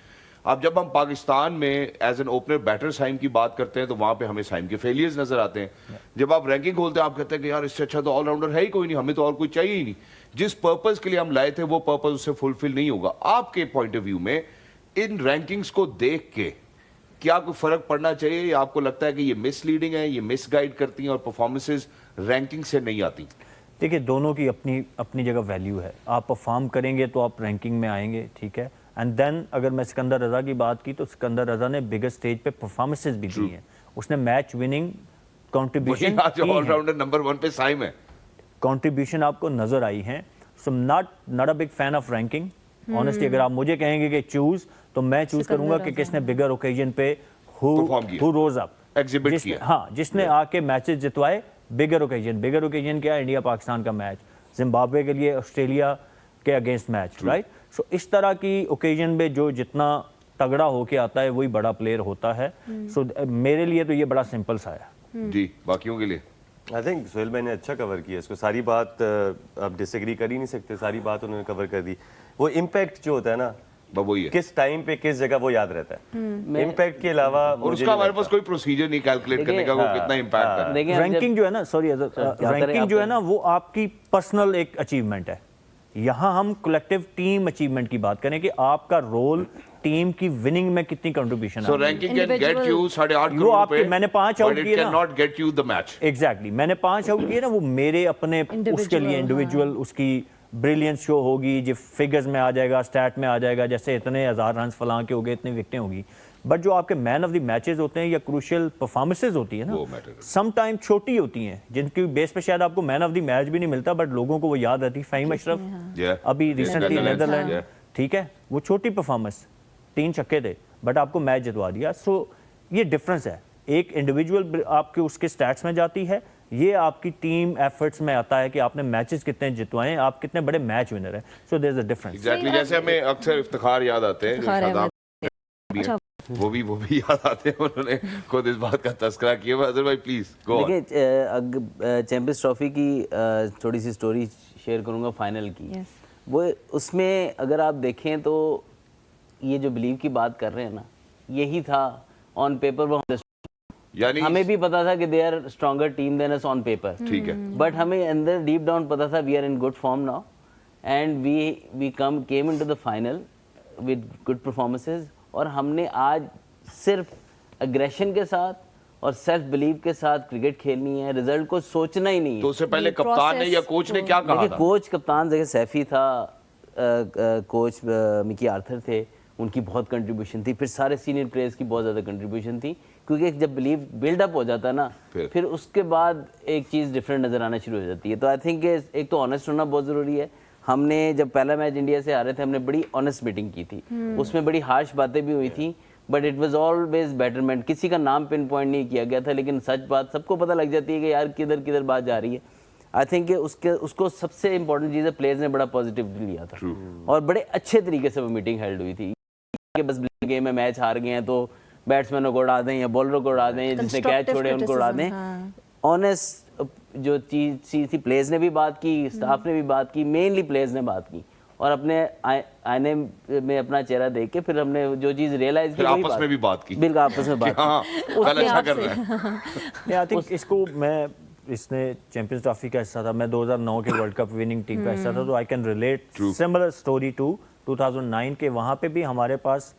اب جب ہم پاکستان میں ایز این اوپنر بیٹر سائم کی بات کرتے ہیں تو وہاں پہ ہمیں سائم کے فیلیئرز نظر آتے ہیں. جب آپ رینکنگ کھولتے ہیں آپ کہتے ہیں کہ یار اس سے اچھا تو آل راؤنڈر ہے ہی کوئی نہیں, ہمیں تو اور کوئی چاہیے ہی نہیں. جس پرپز کے لیے ہم لائے تھے وہ پرپز اس سے فلفل نہیں ہوگا. آپ کے پوائنٹ آف ویو میں ان رینکنگز کو دیکھ کے کیا کوئی فرق پڑنا چاہیے, یا آپ کو لگتا ہے کہ یہ مس لیڈنگ ہے, یہ مس گائیڈ کرتی ہیں اور پرفارمنسز رینکنگ سے نہیں آتی؟ دیکھیے دونوں کی اپنی جگہ ویلیو ہے. آپ پرفارم کریں گے تو آپ رینکنگ میں آئیں گے, ٹھیک ہے. اینڈ دین اگر میں سکندر رضا کی بات کی تو سکندر رضا نے بگر اسٹیج پہ پرفارمنسز بھی دی ہیں. اس نے match winning contribution all rounder number 1 پہ سائم ہے, کنٹریبیوشن آپ کو نظر آئی ہیں. So not a big fan of ranking honestly. اگر آپ مجھے کہیں گے کہ چوز تو میں چوز کروں گا کہ کس نے بگر اوکیزن پہ who rose up, ہاں جس نے آ کے میچز جتوائے. بگر اوکیزن کیا, انڈیا پاکستان کا میچ, زمبابوے کے لیے آسٹریلیا کے اگینسٹ میچ, رائٹ. سو اس طرح کی اوکیزن پہ جو جتنا تگڑا ہو کے آتا ہے وہی بڑا پلیئر ہوتا ہے. سو میرے لیے تو یہ بڑا سمپل سا ہے. جی باقیوں کے لیے آئی تھنک سہیل بھائی نے اچھا کور کیا اس کو. ساری بات آپ ڈس ایگری کر ہی نہیں سکتے, ساری بات انہوں نے کور کر دی. وہ امپیکٹ جو ہوتا ہے نا, وہی ہے کس ٹائم پہ کس جگہ وہ یاد رہتا ہے. امپیکٹ کے علاوہ اور اس کا ہمارے پاس کوئی پروسیجر نہیں کیلکولیٹ کرنے کا وہ کتنا امپیکٹ ہے. رینکنگ جو ہے نا, سوری رینکنگ جو ہے نا وہ آپ کی پرسنل ایک اچیومنٹ ہے. یہاں ہم کلیکٹیو ٹیم اچیومنٹ کی بات کریں کہ آپ کا رول ٹیم کی وننگ میں کتنی کنٹریبیوشن ہے. So ranking can get you 8.5 crore روپے, میں نے 5 آؤٹ کیے نا, can not get you the match. Exactly میں نے 5 آؤٹ کیے نا, وہ میرے اپنے اس کے لیے انڈیویجول اس کی بریلینس شو ہوگی, جو فگرز میں آ جائے گا, اسٹیٹ میں آ جائے گا, جیسے اتنے 1000 رنز فلاں کے ہو گئے, اتنی وکٹیں ہوگی. بٹ جو آپ کے مین آف دی میچز ہوتے ہیں یا کروشل پرفارمنسز ہوتی ہیں نا, سم ٹائم چھوٹی ہوتی ہیں جن کی بیس پہ شاید آپ کو مین آف دی میچ بھی نہیں ملتا, بٹ لوگوں کو وہ یاد رہتی. فہیم اشرف ابھی ریسنٹلی نیدرلینڈ, ٹھیک ہے, وہ چھوٹی پرفارمنس 3 چھکے تھے بٹ آپ کو میچ جتوا دیا. سو یہ ڈفرنس ہے, ایک انڈیویجول آپ کے اس کے سٹیٹس میں جاتی ہے, یہ آپ کی ٹیم ایفرٹس میں آتا ہے کہ آپ نے میچز کتنے جتوائے ہیں, آپ کتنے بڑے میچ ونر ہیں. سو دیر از اے ڈفرنس. ایگزیکٹلی جیسے ہمیں اکثر افتخار یاد آتے ہیں, وہ بھی یاد آتے ہیں, انہوں نے خود اس بات کا تذکرہ کیا. اظہر بھائی پلیز گو آن. دیکھیں چیمپئنز ٹرافی کی تھوڑی سی سٹوری شیئر کروں گا فائنل کی. وہ اس میں اگر آپ دیکھیں تو یہ جو بلیو کی بات کر رہے ہیں نا, یہی تھا آن پیپر. یعنی ہمیں بھی پتا تھا کہ they are stronger team than us on paper, ٹھیک ہے, بٹ ہمیں اندر ڈیپ ڈاؤن پتا تھا we are in good form now and we came into the final with good performances. اور ہم نے آج صرف اگریشن کے ساتھ اور سیلف بلیو کے ساتھ کرکٹ کھیلنی ہے, رزلٹ کو سوچنا ہی نہیں ہے. تو اس سے پہلے کپتان نے یا کوچ نے کیا کہا تھا؟ کوچ کپتان جگہ سیفی تھا, کوچ مکی آرتھر تھے, ان کی بہت کنٹریبیوشن تھی. پھر سارے سینئر پلیئرز کی بہت زیادہ کنٹریبیوشن تھی, کیونکہ جب بلیو بلڈ اپ ہو جاتا ہے نا پھر اس کے بعد ایک چیز ڈفرینٹ نظر آنا شروع ہو جاتی ہے. تو آئی تھنک کہ ایک تو آنیسٹ ہونا بہت ضروری ہے. ہم نے جب پہلا میچ انڈیا سے آ رہے تھے ہم نے بڑی آنیسٹ میٹنگ کی تھی, اس میں بڑی ہارش باتیں بھی ہوئی تھیں, but it was always betterment. کسی کا نام پن پوائنٹ نہیں کیا گیا تھا, لیکن سچ بات سب کو پتہ لگ جاتی ہے کہ یار کدھر بات جا رہی ہے. آئی تھنک کہ اس کو سب سے امپورٹنٹ چیز ہے پلیئرز نے بڑا پازیٹیولی لیا تھا, اور بڑے اچھے طریقے سے وہ میٹنگ ہیلڈ ہوئی تھی. کہ بس گیم میں میچ ہار گئے ہیں تو بیٹسمینوں کو اڑا دیں یا بولروں کو اڑا دیں, جس نے کیچ چھوڑے ان کو اڑا دیں. آنیسٹ جو چیز تھی, پلیئرز نے بھی بات کی, اسٹاف نے بھی بات کی, مینلی پلیئرز نے بات کی, اور اپنے آئینے میں اپنا چہرہ دیکھ کے پھر ہم نے جو چیز ریئلائز کی آپس میں بھی بات کی, بالکل آپس میں بات کی. اس کو میں اس نے چیمپئنز ٹرافی کا حصہ تھا, میں 2009 کے ورلڈ کپ وننگ ٹیم کا حصہ تھا, تو I can relate similar story to 2009 کے. وہاں پہ بھی ہمارے پاس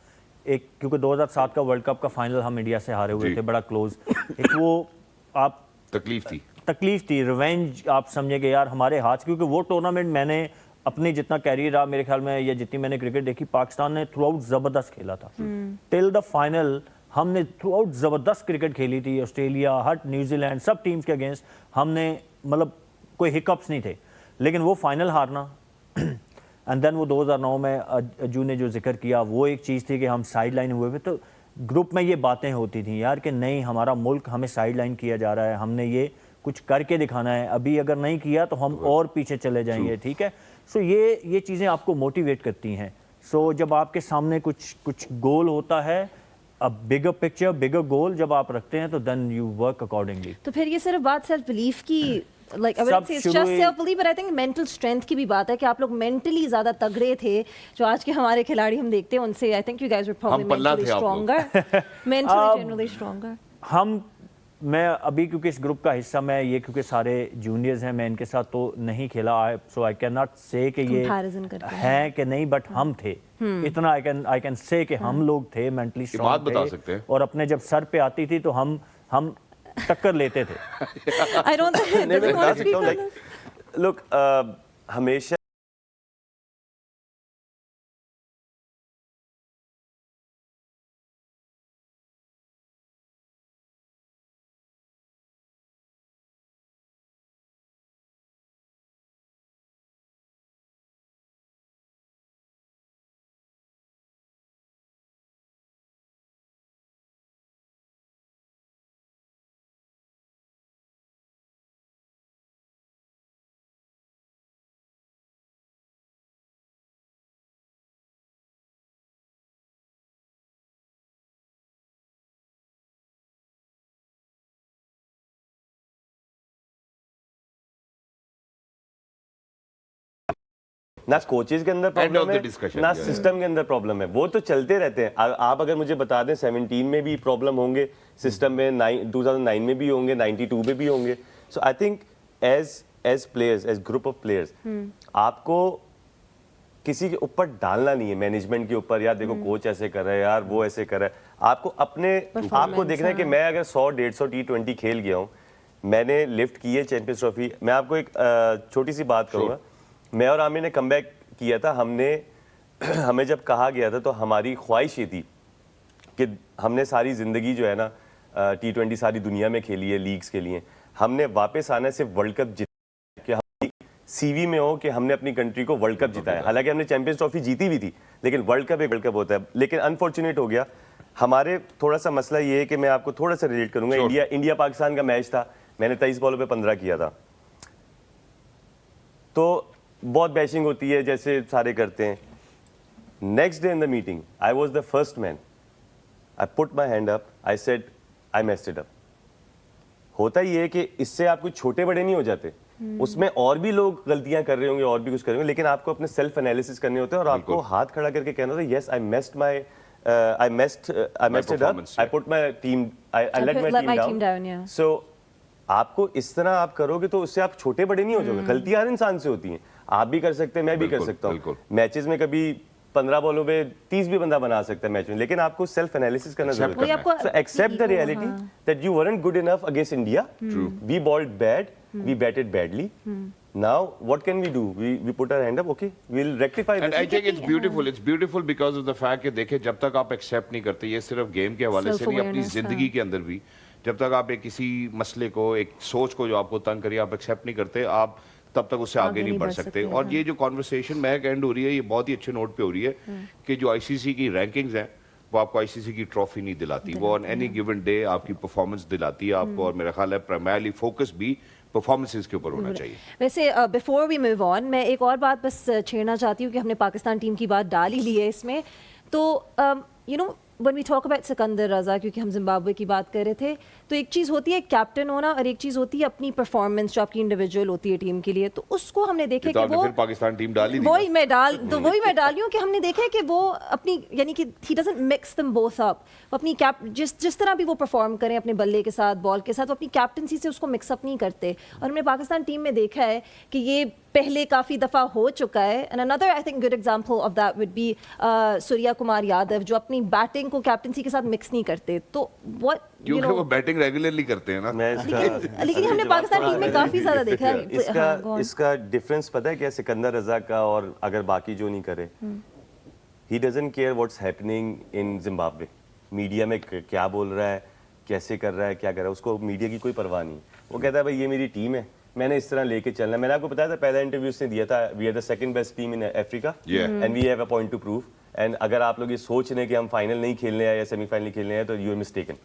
ایک, کیونکہ 2007 کا ورلڈ کپ کا فائنل ہم انڈیا سے ہارے ہوئے تھے بڑا کلوز, ایک وہ آپ تکلیف تھی, तकलीफ थी, रिवेंज आप समझे कि यार हमारे हाथ, क्योंकि वो टूर्नामेंट मैंने अपनी जितना कैरियर रहा मेरे ख्याल में, या जितनी मैंने क्रिकेट देखी, पाकिस्तान ने थ्रू आउट ज़बरदस्त खेला था टिल द फाइनल। हमने थ्रू आउट ज़बरदस्त क्रिकेट खेली थी, ऑस्ट्रेलिया, हट, न्यूजीलैंड, सब टीम्स के अगेंस्ट हमने, मतलब कोई हिकअप्स नहीं थे। लेकिन वो फाइनल हारना एंड देन वो 2009 में अज्जू ने जो जिक्र किया, वो एक चीज़ थी कि हम साइड लाइन हुए थे, तो ग्रुप में ये बातें होती थी यार कि नहीं, हमारा मुल्क हमें साइड लाइन किया जा रहा है, हमने ये कुछ करके दिखाना है, अभी अगर नहीं किया तो हम और पीछे चले जाएंगे, ठीक है। सो ये चीज़ें आपको मोटिवेट करती हैं। सो जब आपके सामने कुछ गोल होता है, अ बिगर पिक्चर, बिगर गोल जब आप रखते हैं, तो देन यू वर्क अकॉर्डिंगली। तो फिर ये सिर्फ बात सेल्फ बिलीफ की, like I wouldn't say it's just self belief, but I think mental strength की भी बात है कि आप लोग mentally ज़्यादा तगड़े थे। जो आज के हमारे खिलाड़ी हम देखते हैं उनसे, I think you guys were probably mentally stronger, mentally generally stronger। मैं अभी क्योंकि इस ग्रुप का हिस्सा, मैं ये क्योंकि सारे जूनियर्स हैं, मैं इनके साथ तो नहीं खेला, सो आई कैन नॉट से कि ये हैं कि नहीं, बट हम थे इतना, आई कैन से कि हम लोग थे मेंटली स्ट्रांग थे, और अपने जब सर पे आती थी तो हम टक्कर लेते थे। I don't think doesn't want to speak on this? Look, हमेशा ना कोचेस के अंदर प्रॉब्लम है, ना सिस्टम के अंदर प्रॉब्लम है, वो तो चलते रहते हैं। आप अगर मुझे बता दें 17 में भी प्रॉब्लम होंगे, सिस्टम में 2009 में भी होंगे, 92 में भी होंगे। So I think as players, as group of players, आपको किसी के ऊपर डालना नहीं है, मैनेजमेंट के ऊपर, यार देखो कोच ऐसे कर रहा है, यार वो ऐसे कर रहा है। आपको देखना है कि मैं अगर 100-150 T20 खेल गया हूँ, मैंने लिफ्ट की है चैंपियंस ट्रॉफी। मैं आपको एक छोटी सी बात करूँगा, मैं और आमिर ने कमबैक किया था, हमें जब कहा गया था तो हमारी ख्वाहिश ये थी कि हमने सारी ज़िंदगी जो है ना T20 सारी दुनिया में खेली है लीग्स के लिए, हमने वापस आना सिर्फ वर्ल्ड कप जीता, कि हमारी सीवी में हो कि हमने अपनी कंट्री को वर्ल्ड कप जिताया। हालांकि हमने चैंपियंस ट्रॉफी जीती भी थी, लेकिन वर्ल्ड कप एक वर्ल्ड कप होता है। लेकिन अनफॉर्चुनेट हो गया हमारे, थोड़ा सा मसला ये है कि मैं आपको थोड़ा सा रिलेट करूंगा, इंडिया पाकिस्तान का मैच था, मैंने 23 बॉलों पे 15 किया था, तो बहुत बैशिंग होती है जैसे सारे करते हैं। Next day in the meeting I was the first man, I put my hand up, I said I messed it up. होता ही है कि इससे आप कुछ छोटे बड़े नहीं हो जाते, उसमें और भी लोग गलतियां कर रहे होंगे और भी कुछ कर रहे होंगे, लेकिन आपको अपने सेल्फ एनालिसिस करने होते हैं और आपको हाथ खड़ा करके कहना होता है yes I messed it up, I put my team, I let my team down. So आपको इस तरह आप करोगे तो उससे आप छोटे बड़े नहीं हो जाओगे। गलतियां हर इंसान से होती हैं, आप भी कर सकते हैं, मैं भी कर सकता हूँ। मैचेस में कभी 15 बॉलों पे 30 भी बंदा बना सकता है मैच में, लेकिन आपको सेल्फ एनालिसिस करना जरूरी है। So accept the reality that you weren't good enough against India. We bowled bad, we batted badly. Now what can we do? We put our hand up, okay, we'll rectify this. And I think it's beautiful. It's beautiful because of the fact कि देखें जब तक आप accept नहीं करते, ये सिर्फ game के हवाले से नहीं, अपनी जिंदगी के अंदर भी जब तक आप एक किसी मसले को, एक सोच को जो आपको तंग करिए, आप एक्सेप्ट नहीं करते, आप तब तक उससे आगे नहीं बढ़ सकते। और ये जो कॉन्वर्सेशन महक एंड हो रही है, ये बहुत ही अच्छे नोट पे हो रही है कि जो आईसीसी की रैंकिंग्स हैं वो आपको आईसीसी की ट्रॉफी नहीं दिलाती, वो ऑन एनी गिवन डे आपकी परफॉर्मेंस दिलाती है आपको। और मेरा ख्याल है प्राइमरली फोकस भी परफॉर्मेंसेस के ऊपर होना चाहिए। वैसे बिफोर वी मूव ऑन, मैं एक और बात बस छेड़ना चाहती हूँ कि हमने पाकिस्तान टीम की बात डाल ही ली है इसमें, तो you know when we talk about Sikandar Raza, क्योंकि हम जिम्बाब्वे की बात कर रहे थे, तो एक चीज़ होती है कैप्टन होना और एक चीज़ होती है अपनी परफॉर्मेंस जो आपकी इंडिविजुअल होती है टीम के लिए। तो उसको हमने देखे कि वो फिर पाकिस्तान टीम डाली, वही मैं डाल रही हूँ कि हमने देखा है कि वो अपनी, यानी कि he doesn't mix them both up, अपनी जिस तरह भी वो परफॉर्म करें अपने बल्ले के साथ, बॉल के साथ, वो अपनी कैप्टनसी से उसको मिक्सअप नहीं करते। और हमने पाकिस्तान टीम में देखा है कि ये पहले काफ़ी दफ़ा हो चुका है। And another I think good example of that would be Surya Kumar Yadav, जो अपनी बैटिंग बैटिंग को कैप्टनसी के साथ मिक्स नहीं करते, तो what you क्योंकि know, वो बैटिंग रेगुलरली करते हैं ना. मैं लेकिन हमने पाकिस्तान टीम में काफी ज्यादा देखा है. इसका डिफरेंस पता है क्या, सिकंदर रजा का और अगर बाकी जो नहीं करे, ही doesn't care what's happening in Zimbabwe. Media में क्या बोल रहा है, कैसे कर रहा है, क्या कर रहा है, उसको मीडिया की कोई परवाह नहीं. वो कहता है भाई ये मेरी टीम है, मैंने इस तरह लेके चलना है. मैंने आपको बताया था पहला इंटरव्यू उसने दिया था, we are the second best team in Africa and we have a point to prove. And अगर आप लोग ये सोच रहे हैं कि हम फाइनल नहीं खेलने आए या सेमीफाइनल खेलने आए तो यू आर मिस्टेकन.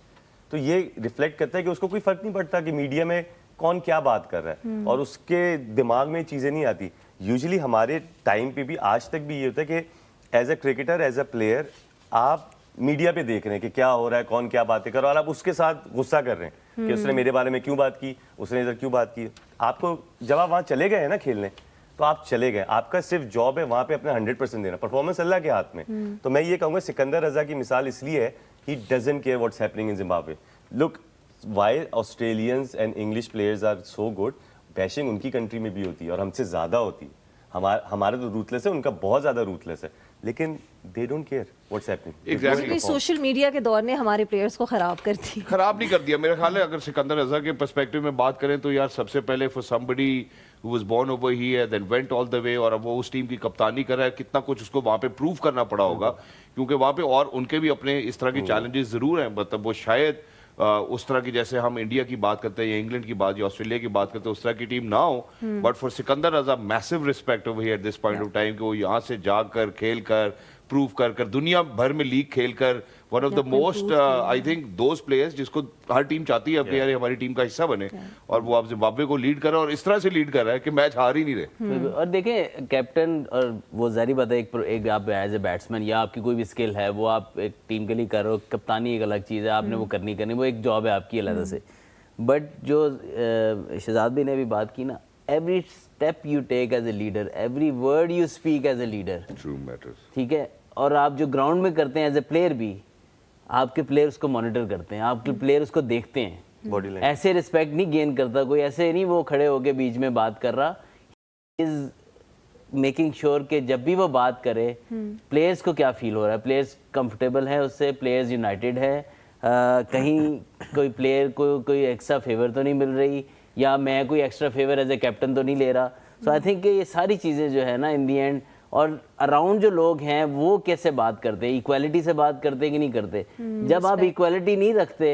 तो ये रिफ्लेक्ट करता है कि उसको कोई फर्क नहीं पड़ता कि मीडिया में कौन क्या बात कर रहा है, और उसके दिमाग में चीज़ें नहीं आती. यूजुअली हमारे टाइम पे भी आज तक भी ये होता है कि as a cricketer, as a player, आप मीडिया पे देख रहे हैं कि क्या हो रहा है, कौन क्या बातें कर रहा है, और आप उसके साथ गुस्सा कर रहे हैं कि उसने मेरे बारे में क्यों बात की, उसने इधर क्यों बात की. आपको जब आप वहाँ चले गए हैं ना खेलने, तो आप चले गए, आपका सिर्फ जॉब है वहाँ पे अपना 100% देना. परफॉर्मेंस अल्लाह के हाथ में. तो मैं ये कहूँगा सिकंदर रजा की मिसाल इसलिए है, he doesn't care what's happening in Zimbabwe. Look, why Australians and English players are so good, bashing उनकी कंट्री में भी होती है और हमसे ज़्यादा होती है. हमारा तो रूथलेस है, उनका बहुत ज़्यादा रूथलेस है, लेकिन they don't care what's happening. Exactly. Social media के दौर ने हमारे प्लेयर्स को खराब कर दी. खराब नहीं कर दिया मेरा ख्याल है. अगर सिकंदर रजा के पर्सपेक्टिव में बात करें तो यार सबसे पहले for somebody who was born over here then went all the way, और अब वो उस टीम की कप्तानी कर रहा है, कितना कुछ उसको वहाँ पे प्रूव करना पड़ा होगा, क्योंकि वहाँ पे और उनके भी अपने इस तरह के चैलेंजेस जरूर हैं. मतलब वो शायद उस तरह की, जैसे हम इंडिया की बात करते हैं या इंग्लैंड की बात या ऑस्ट्रेलिया की बात करते हैं, उस तरह की टीम ना हो. But for Sikandar Raza massive respect over here at this point of time कि वो यहाँ से जाकर खेल कर प्रूव कर दुनिया भर में लीग खेलकर one of the most I think those players जिसको हर टीम चाहती है कि यार हमारी टीम का हिस्सा बने, और वो अब जिम्बाब्वे को लीड कर रहा है और इस तरह से लीड कर रहा है कि मैच हार ही नहीं रहे. और देखें कैप्टन, और वो जारी बात है, एक आप एज ए बैट्समैन या आपकी कोई भी स्किल है वो आप एक टीम के लिए कर रहे हो. कप्तानी एक अलग चीज़ है, आपने वो करनी वो एक जॉब है आपकी अलग से. बट जो शहजाद भाई ने भी बात की ना, every step you take as a leader, every word you speak as a leader, true matters. ठीक है. और आप जो ग्राउंड में करते हैं एज ए प्लेयर भी, आपके प्लेयर उसको मॉनिटर करते हैं, आपके प्लेयर उसको देखते हैं. बॉडी लैंग्वेज ऐसे रिस्पेक्ट नहीं गेन करता कोई, ऐसे नहीं वो खड़े होके बीच में बात कर रहा. इज मेकिंग श्योर कि जब भी वो बात करे प्लेयर्स को क्या फील हो रहा है, प्लेयर्स कंफर्टेबल है उससे, प्लेयर्स यूनाइटेड है, कहीं कोई प्लेयर को कोई एक्स्ट्रा फेवर तो नहीं मिल रही, या मैं कोई extra favour as a captain तो नहीं ले रहा. सो आई थिंक ये सारी चीज़ें जो है ना इन दी एंड, और अराउंड जो लोग हैं वो कैसे बात करते हैं, इक्वालिटी से बात करते हैं कि नहीं करते. जब आप इक्वालिटी नहीं रखते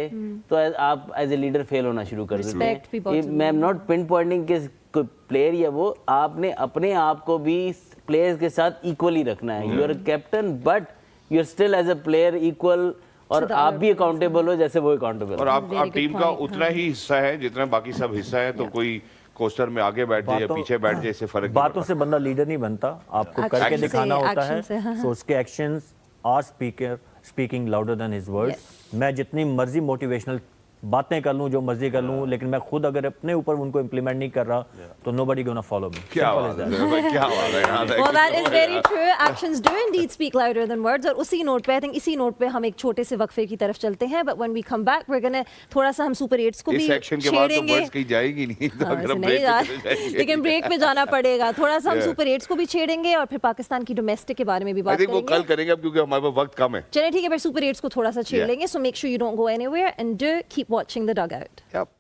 तो आप एज ए लीडर फेल होना शुरू कर देते हैं. मैं नॉट पिन पॉइंटिंग के कोई प्लेयर या वो, आपने अपने आप को भी प्लेयर्स के साथ इक्वली रखना है. You are captain but you are still as a player equal, और आप भी अकाउंटेबल हो जैसे वो अकाउंटेबल. और आप टीम का उतना ही हिस्सा है जितना बाकी सब हिस्सा है. तो कोई कोस्टर में आगे बैठ जाए या पीछे बैठ जाए, इससे फर्क बातों से बंदा लीडर नहीं बनता, आपको करके दिखाना होता है. सो उसके actions are speaking louder than his words. मैं जितनी मर्जी मोटिवेशनल बातें कर लूं, जो मर्जी कर लूं, लेकिन मैं खुद अगर अपने ऊपर उनको इम्प्लीमेंट नहीं कर रहा तो nobody gonna follow me. क्या बात है, क्या बात है यार. Well, that is very true. Actions do indeed speak louder than words. और उसी नोट पे, I think इसी नोट पे हम एक छोटे से वक्फे की तरफ चलते हैं. But when we come back, we're gonna थोड़ा सा हम सुपर 8s को भी इस सेक्शन के बाद तो छेड़ेंगे. वर्ड्स कहीं जाएगी नहीं, तो अगर हम नहीं ब्रेक यार, पे चले जाएंगे. लेकिन ब्रेक में जाना पड़ेगा. थोड़ा सा हम Yeah. सुपर 8s को भी छेड़ेंगे और फिर पाकिस्तान की डोमेस्टिक के बारे में भी आई बात थिंक वो कल करेंगे. करेंगे अब, क्योंकि हमारे पास वक्त कम है. चलिए ठीक है, फिर सुपर 8s को थोड़ा सा छेड़ Yeah. लेंगे. So make sure you don't go anywhere and do keep watching the dugout. Yep.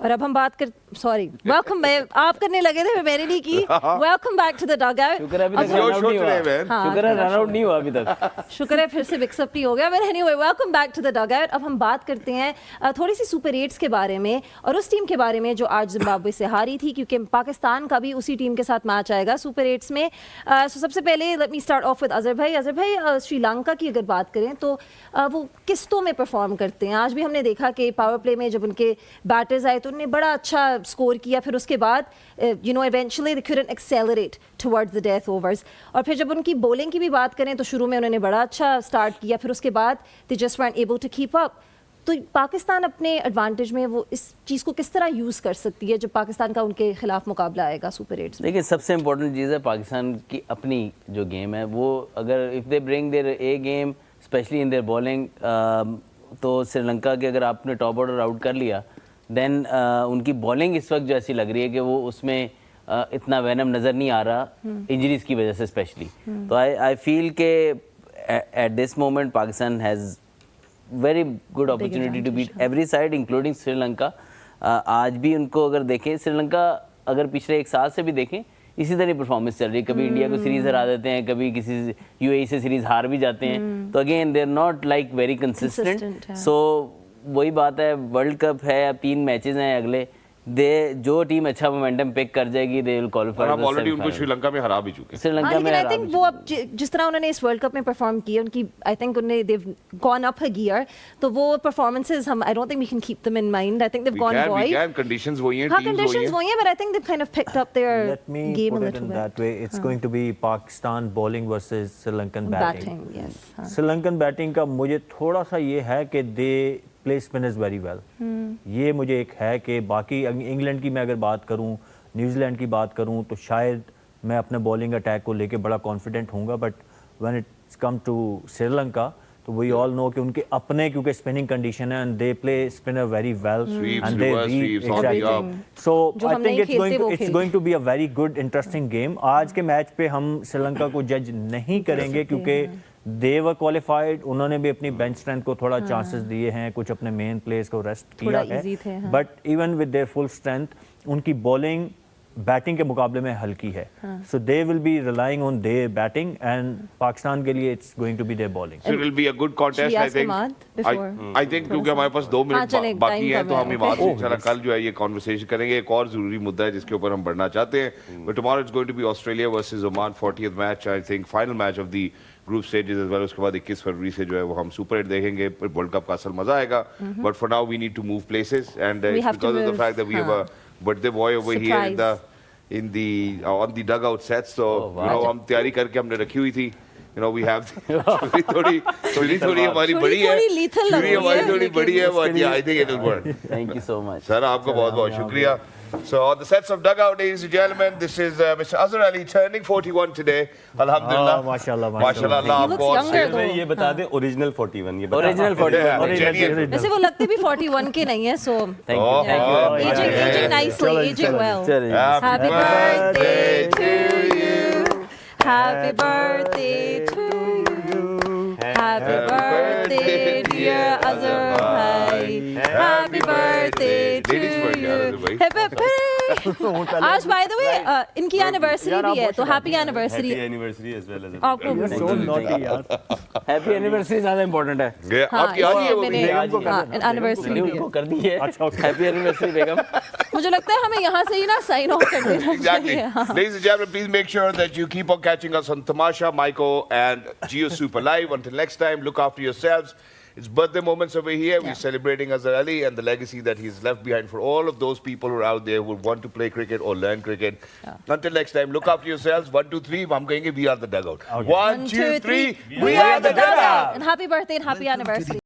और अब हम बात कर, सॉरी, वेलकम, मैं आप करने लगे थे, मैंने नहीं की. Welcome back to the dugout. शुक्र है अभी तक It's your run out show नहीं हुआ. today, man. शुक्र है रन आउट नहीं हुआ अभी तक. शुक्र है फिर से मिक्सअप नहीं हो गया. But anyway, welcome back to the dugout. अब हम बात करते हैं थोड़ी सी सुपर 8s के बारे में और उस टीम के बारे में जो आज जिम्बाब्वे से हारी थी, क्योंकि पाकिस्तान का भी उसी टीम के साथ मैच आएगा सुपर 8s में. सो सबसे पहले let me start of with Azhar भाई. अजहर भाई, श्रीलंका की अगर बात करें तो वो किस्तों में परफॉर्म करते हैं. आज भी हमने देखा कि पावर प्ले में जब उनके बैटर्स आए तो उन्होंने बड़ा अच्छा स्कोर किया. फिर उसके बाद eventually they couldn't accelerate towards the death overs. और फिर जब उनकी बॉलिंग की भी बात करें तो शुरू में उन्होंने बड़ा अच्छा स्टार्ट किया, फिर उसके बाद they just went able to keep up. तो पाकिस्तान अपने एडवांटेज में वो इस चीज़ को किस तरह यूज़ कर सकती है जब पाकिस्तान का उनके खिलाफ मुकाबला आएगा सुपर 8s में? देखिए, सबसे इंपॉर्टेंट चीज़ है पाकिस्तान की अपनी जो गेम है वो, अगर if they bring their A game specially in their bowling, तो श्रीलंका के अगर आपने टॉप ऑर्डर आउट कर लिया देन उनकी बॉलिंग इस वक्त जो ऐसी लग रही है कि वो उसमें इतना वैनम नज़र नहीं आ रहा इंजरीज की वजह से स्पेशली. तो आई फील के at this moment Pakistan has very good opportunity to beat every side including Sri Lanka. आज भी उनको अगर देखें, श्रीलंका अगर पिछले एक साल से भी देखें इसी तरह परफॉर्मेंस चल रही है, कभी इंडिया को सीरीज हरा देते हैं, कभी किसी यूएई से सीरीज हार भी जाते हैं, तो again they are not like very consistent. So वही बात है, वर्ल्ड कप है, अब 3 मैचेस हैं अगले, जो टीम अच्छा मोमेंटम पिक कर जाएगी दे विल क्वालीफाई. हम ऑलरेडी उनको श्रीलंका में हरा भी चुके हैं. श्रीलंका में आई थिंक वो अब जिस तरह उन्होंने इस वर्ल्ड कप में परफॉर्म किया, उनकी आई थिंक उन्होंने they gone up a gear, तो वो परफॉर्मेंसेस हम I don't think we can keep them in mind. I think they gone void. We can, conditions वही हैं, हाँ, teams conditions वही हैं, but I think they've kind of picked up their Let me game a put it little in bit. that way. It's going to be Pakistan bowling versus Sri Lankan batting. Yes. हाँ. Sri Lankan batting का मुझे थोड़ा सा ये है कि they play spinners very well. ये मुझे एक है कि बाकी इंग्लैंड की मैं अगर बात करूं, न्यूजीलैंड की बात करूं, तो शायद मैं अपने बॉलिंग अटैक को लेके बड़ा कॉन्फिडेंट होऊंगा, but when it's come to Sri Lanka तो वी ऑल नो कि उनके अपने क्योंकि स्पिनिंग कंडीशन है and they play spinner very well and they so I think it's going to be a very good interesting game. आज के match पे हम श्रीलंका को जज नहीं करेंगे क्योंकि दे वर क्वालिफाइड, उन्होंने भी अपनी बेंच स्ट्रेंथ को थोड़ा चांसेस दिए हैं, कुछ अपने मेन प्लेयर्स को रेस्ट किया है, but even with their full strength उनकी बॉलिंग बैटिंग के मुकाबले में हल्की है. So they will be relying on their batting and Pakistan के लिए it's going to be their bowling. So it will be a good contest, I think. I think क्योंकि हमारे पास 2 मिनट बाकी हैं तो हम इमाद से इंशाल्लाह कल जो है ये कॉन्वर्सेशन करेंगे. एक और जरूरी मुद्दा है जिसके ऊपर हम बढ़ना चाहते हैं. But tomorrow it's going to be Australia versus Oman, 40th match, I think final match of the group stages as well. उसके बाद 21 फरवरी से जो है वो हम सुपर 8 देखेंगे, वर्ल्ड कप का असल मजा आएगा. But for now we need to move places and it's because of the fact that we have a birthday boy over here in the on the dugout set, so you know हम तैयारी करके हमने रखी हुई थी. You know, we have थोड़ी हमारी बड़ी है, छुरी हमारी थोड़ी बड़ी है, but yeah, I think it will work. Thank you so much. Sir आपका बहुत-बहुत शुक्रिया. So on the sets of dugout, ladies and gentlemen, this is Mr. Azhar Ali turning 41 today. Alhamdulillah. माशाल्लाह माशाल्लाह अल्लाह आपको और से ये बता दें ओरिजिनल 41 ये बता Original 41. वैसे वो लगते भी 41 के नहीं है, so Thank you. aging nicely, aging well. Happy birthday to you. Happy birthday to you. Happy birthday dear Azhar bhai. Happy birthday to you. आज बाय द वे इनकी एनिवर्सरी भी है, तो happy anniversary. Anniversary as well as आपको सो naughty यार. Happy anniversary ज्यादा important है. आपकी आज ही है वो भी. एनिवर्सरी उनको कर दी है. हैप्पी एनिवर्सरी बेगम. मुझे लगता है हमें यहाँ से ही ना साइन ऑफ कर देना Exactly. चाहिए. Ladies and gentlemen, please make sure that you keep on catching us on Tamasha, Maiko, and Geo Super Live. Until next time, look after yourselves. It's birthday moments over here. We're celebrating Azhar Ali and the legacy that he's left behind for all of those people who are out there who want to play cricket or learn cricket. Until next time, look after yourselves. 1, 2, 3. हम कहेंगे we are the dugout. 1, 2, 3. We are the dugout. And happy birthday and happy anniversary.